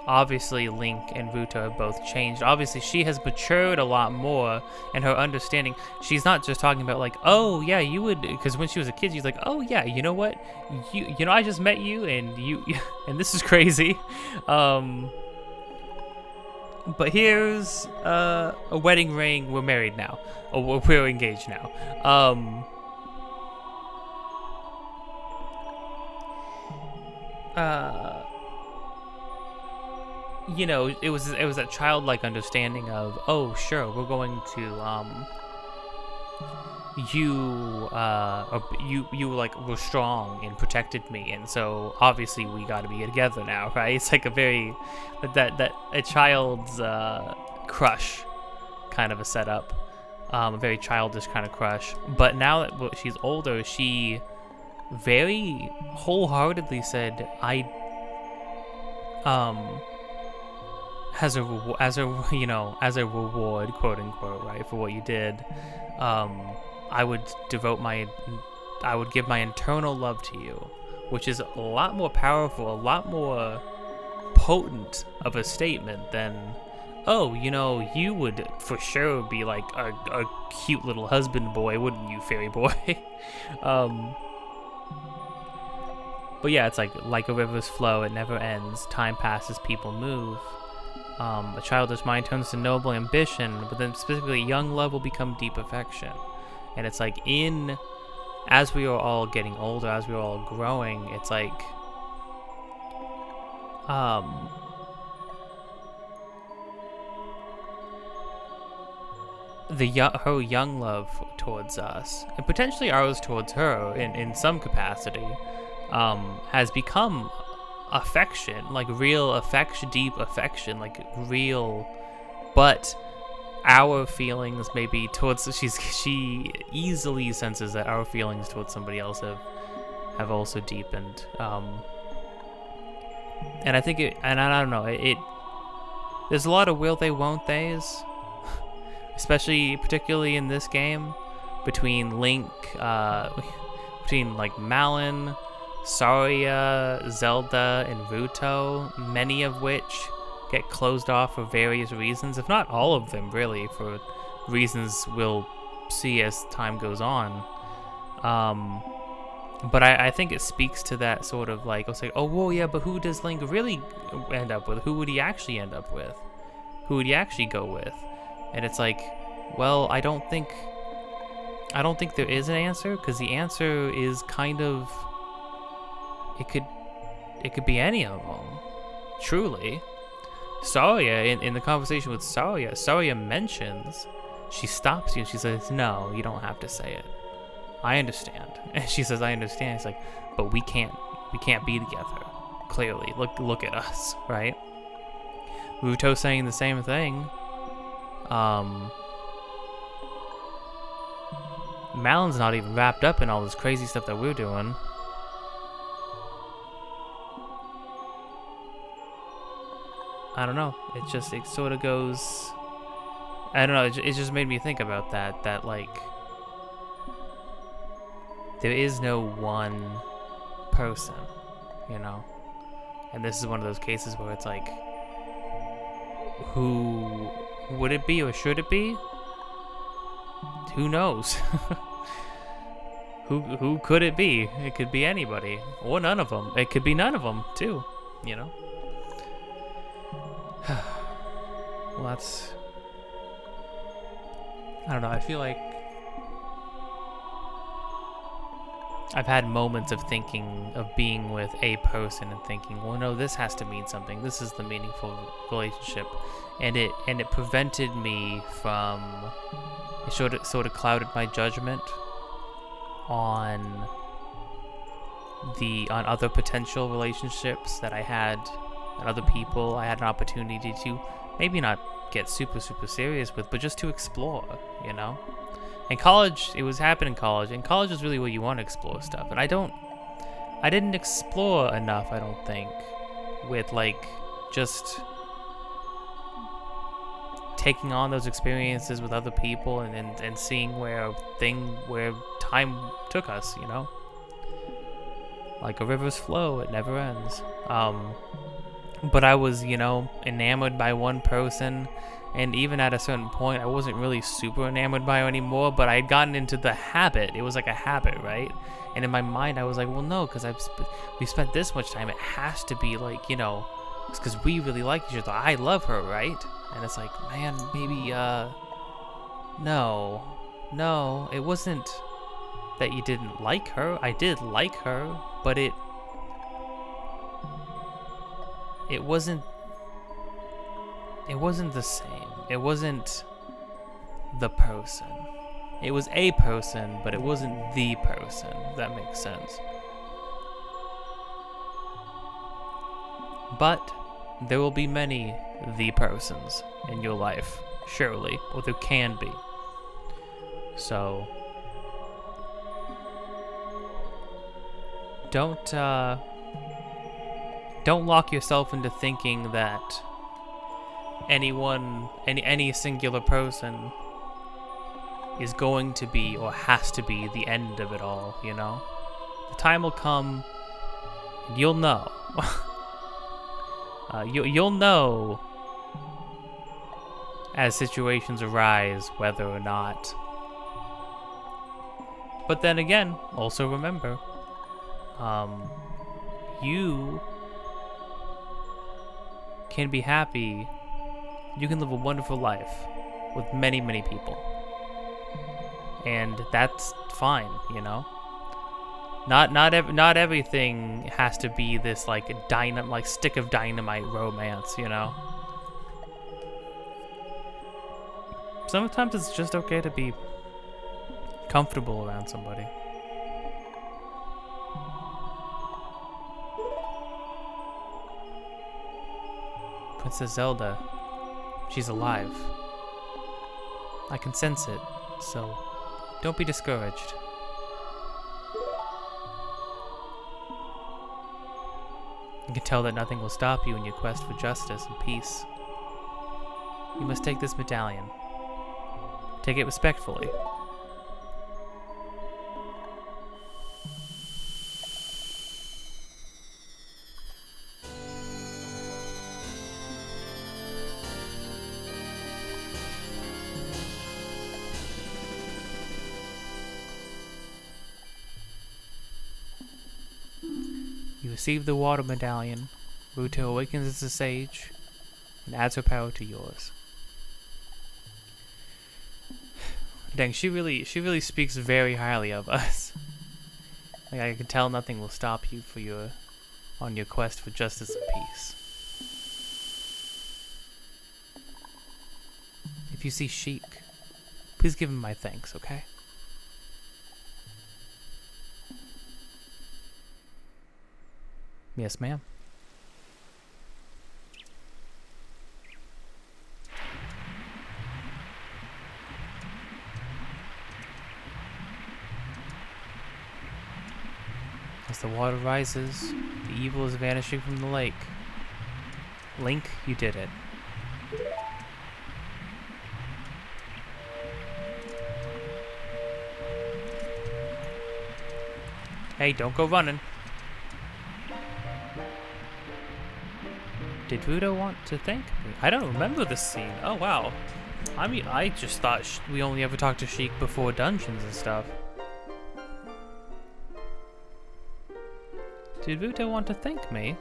obviously Link and Ruto have both changed. Obviously, she has matured a lot more in her understanding. She's not just talking about like, oh yeah, you would, because when she was a kid, she's like, oh yeah, you know what, you know, I just met you, and you, and this is crazy. But here's a wedding ring. We're married now. Or we're engaged now. You know, it was that childlike understanding of, oh sure, we're going to you like were strong and protected me, and so obviously we got to be together now, right? It's like a very that a child's crush kind of a setup, a very childish kind of crush. But now that she's older, she very wholeheartedly said, I as a you know, as a reward, quote unquote, right, for what you did, I would give my eternal love to you, which is a lot more powerful, a lot more potent of a statement than, oh, you know, you would for sure be like a cute little husband boy, wouldn't you, fairy boy? But yeah, it's like a river's flow, it never ends. Time passes, people move. A childish mind turns to noble ambition, but then specifically young love will become deep affection. And it's like, as we are all getting older, as we are all growing, it's like, her young love towards us, and potentially ours towards her in some capacity, has become affection, like real affection, deep affection, like real, but our feelings maybe towards, she easily senses that our feelings towards somebody else have also deepened, and I think and I don't know, there's a lot of will they won't they's, especially particularly in this game, between Link, between like Malon, Saria, Zelda, and Ruto, many of which get closed off for various reasons, if not all of them really, for reasons we'll see as time goes on. But I think it speaks to that sort of like, I'll say, oh, well, yeah, but who does Link really end up with? Who would he actually end up with? Who would he actually go with? And it's like, well, I don't think there is an answer, because the answer is kind of, it could be any of them, truly. Saria, in the conversation with Saria mentions, she stops you and she says, no, you don't have to say it. I understand. And she says, I understand. It's like, but we can't be together. Clearly, look at us, right? Ruto saying the same thing. Malon's not even wrapped up in all this crazy stuff that we're doing. I don't know. It sort of goes, I don't know. It just made me think about that like, there is no one person, you know? And this is one of those cases where it's like, who would it be, or should it be? Who knows? Who could it be? It could be anybody, or none of them. It could be none of them too, you know? Well, that's, I don't know, I feel like I've had moments of thinking, of being with a person and thinking, well, no, this has to mean something. This is the meaningful relationship. And it prevented me from, it sort of clouded my judgment on other potential relationships that I had, and other people I had an opportunity to maybe not get super serious with, but just to explore, you know? In college, it was happening in college, and college is really where you want to explore stuff, and I didn't explore enough, I don't think, with like just taking on those experiences with other people and seeing where time took us, you know? Like a river's flow, it never ends. but I was, you know, enamored by one person, and even at a certain point, I wasn't really super enamored by her anymore, but I had gotten into the habit. It was like a habit, right? And in my mind, I was like, well, no, because we spent this much time. It has to be like, you know, it's because we really like each other. I love her, right? And it's like, man, maybe, no, it wasn't that you didn't like her. I did like her, but it wasn't the same. It wasn't the person. It was a person, but it wasn't the person, if that makes sense. But there will be many the persons in your life, surely, or there can be. So don't lock yourself into thinking that any singular person is going to be or has to be the end of it all, you know? The time will come and you'll know. You'll know as situations arise whether or not. But then again, also remember, you can be happy. You can live a wonderful life with many, many people. And that's fine, you know? Not everything has to be this like stick of dynamite romance, you know? Sometimes it's just okay to be comfortable around somebody. Princess Zelda, she's alive. I can sense it, so don't be discouraged. You can tell that nothing will stop you in your quest for justice and peace. You must take this medallion. Take it respectfully. You receive the water medallion. Ruto awakens as a sage and adds her power to yours. Dang, she really speaks very highly of us. Like, I can tell nothing will stop you on your quest for justice and peace. If you see Sheik, please give him my thanks, okay? Yes, ma'am. As the water rises, the evil is vanishing from the lake. Link, you did it. Hey, don't go running. Did Ruto want to thank me? I don't remember this scene. Oh, wow. I mean, I just thought we only ever talked to Sheik before dungeons and stuff. Did Ruto want to thank me?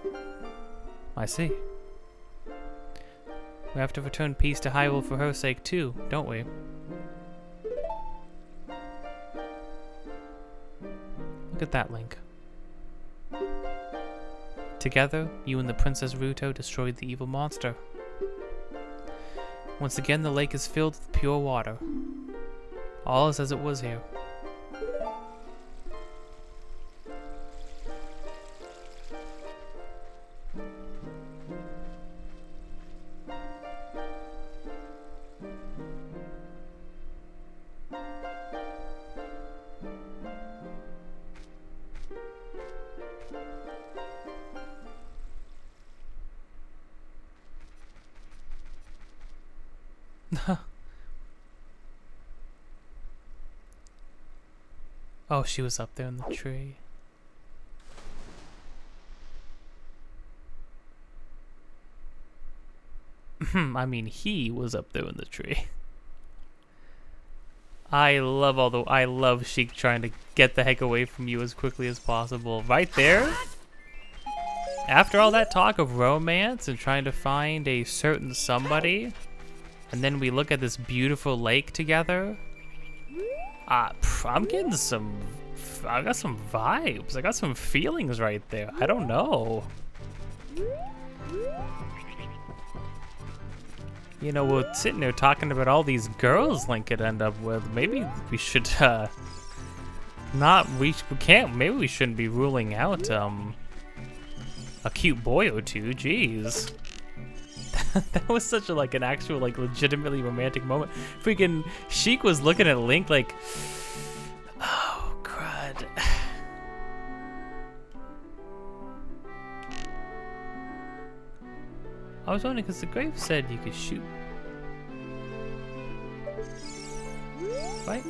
I see. We have to return peace to Hyrule for her sake too, don't we? Look at that, Link. Together, you and the Princess Ruto destroyed the evil monster. Once again, the lake is filled with pure water. All is as it was here. Oh, she was up there in the tree. I mean, he was up there in the tree. I love Sheik trying to get the heck away from you as quickly as possible. Right there. After all that talk of romance and trying to find a certain somebody, and then we look at this beautiful lake together. I'm getting I got some vibes. I got some feelings right there. I don't know. You know, we're sitting there talking about all these girls Link could end up with. Maybe we should, maybe we shouldn't be ruling out, a cute boy or two. Jeez. That was such a, an actual, legitimately romantic moment. Freaking Sheik was looking at Link like, oh, crud. I was wondering, because the grave said you could shoot. Right?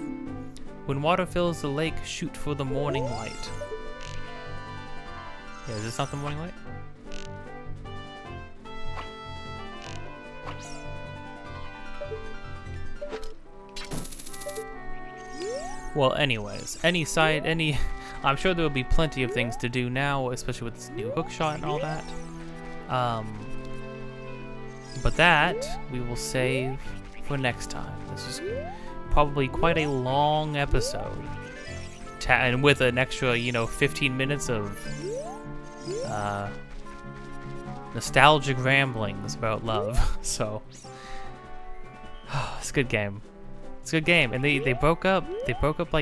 When water fills the lake, shoot for the morning light. Yeah, is this not the morning light? Well, anyways, I'm sure there will be plenty of things to do now, especially with this new hookshot and all that. But that we will save for next time. This is probably quite a long episode, and with an extra, 15 minutes of nostalgic ramblings about love. So it's a good game. It's a good game, and they broke up. They broke up I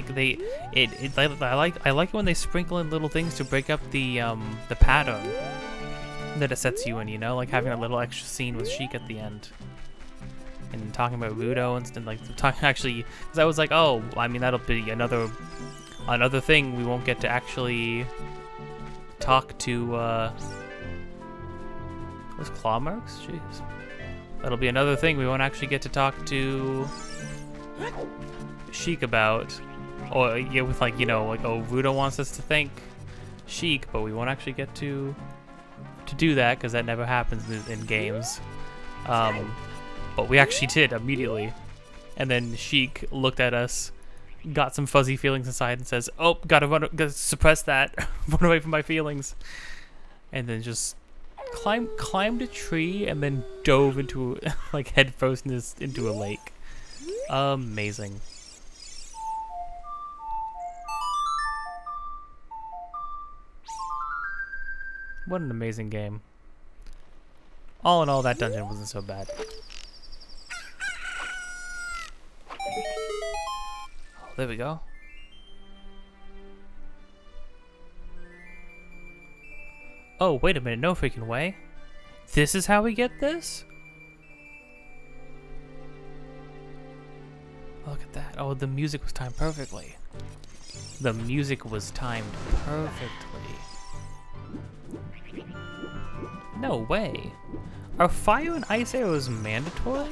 like it when they sprinkle in little things to break up the pattern that it sets you in, like having a little extra scene with Sheik at the end. And talking about Rudo and stuff, actually, because I was like, oh, I mean, that'll be another thing we won't get to actually talk to, those claw marks? Jeez. That'll be another thing we won't actually get to talk to Sheik about. Or, yeah, with oh, Rudo wants us to thank Sheik, but we won't actually get to do that, because that never happens in games. But we actually did immediately. And then Sheik looked at us, got some fuzzy feelings inside, and says, oh, gotta suppress that. Run away from my feelings. And then just climbed a tree and then dove into, head first into a lake. Amazing. What an amazing game. All in all, that dungeon wasn't so bad. Oh, there we go. Oh, wait a minute, no freaking way. This is how we get this? Look at that. Oh, the music was timed perfectly. The music was timed perfectly. No way. Are fire and ice arrows mandatory?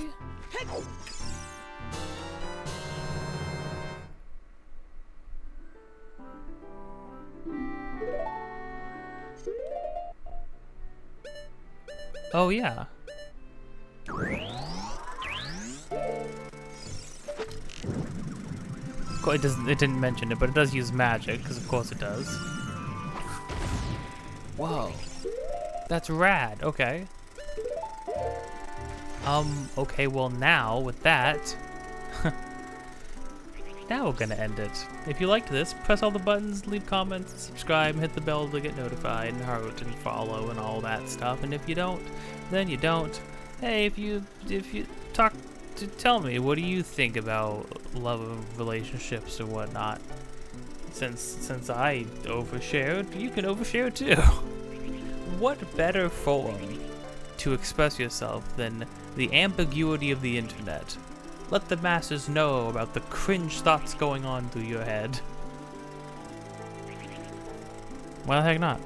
Oh yeah. It didn't mention it, but it does use magic, because of course it does. Whoa. That's rad, okay. Okay, well now, with that, now we're gonna end it. If you liked this, press all the buttons, leave comments, subscribe, hit the bell to get notified, and heart and follow and all that stuff. And if you don't, then you don't. Hey, if you talk to tell me, what do you think about love relationships or whatnot? Since I overshared, you can overshare too. What better forum to express yourself than the ambiguity of the internet? Let the masses know about the cringe thoughts going on through your head. Why the heck not?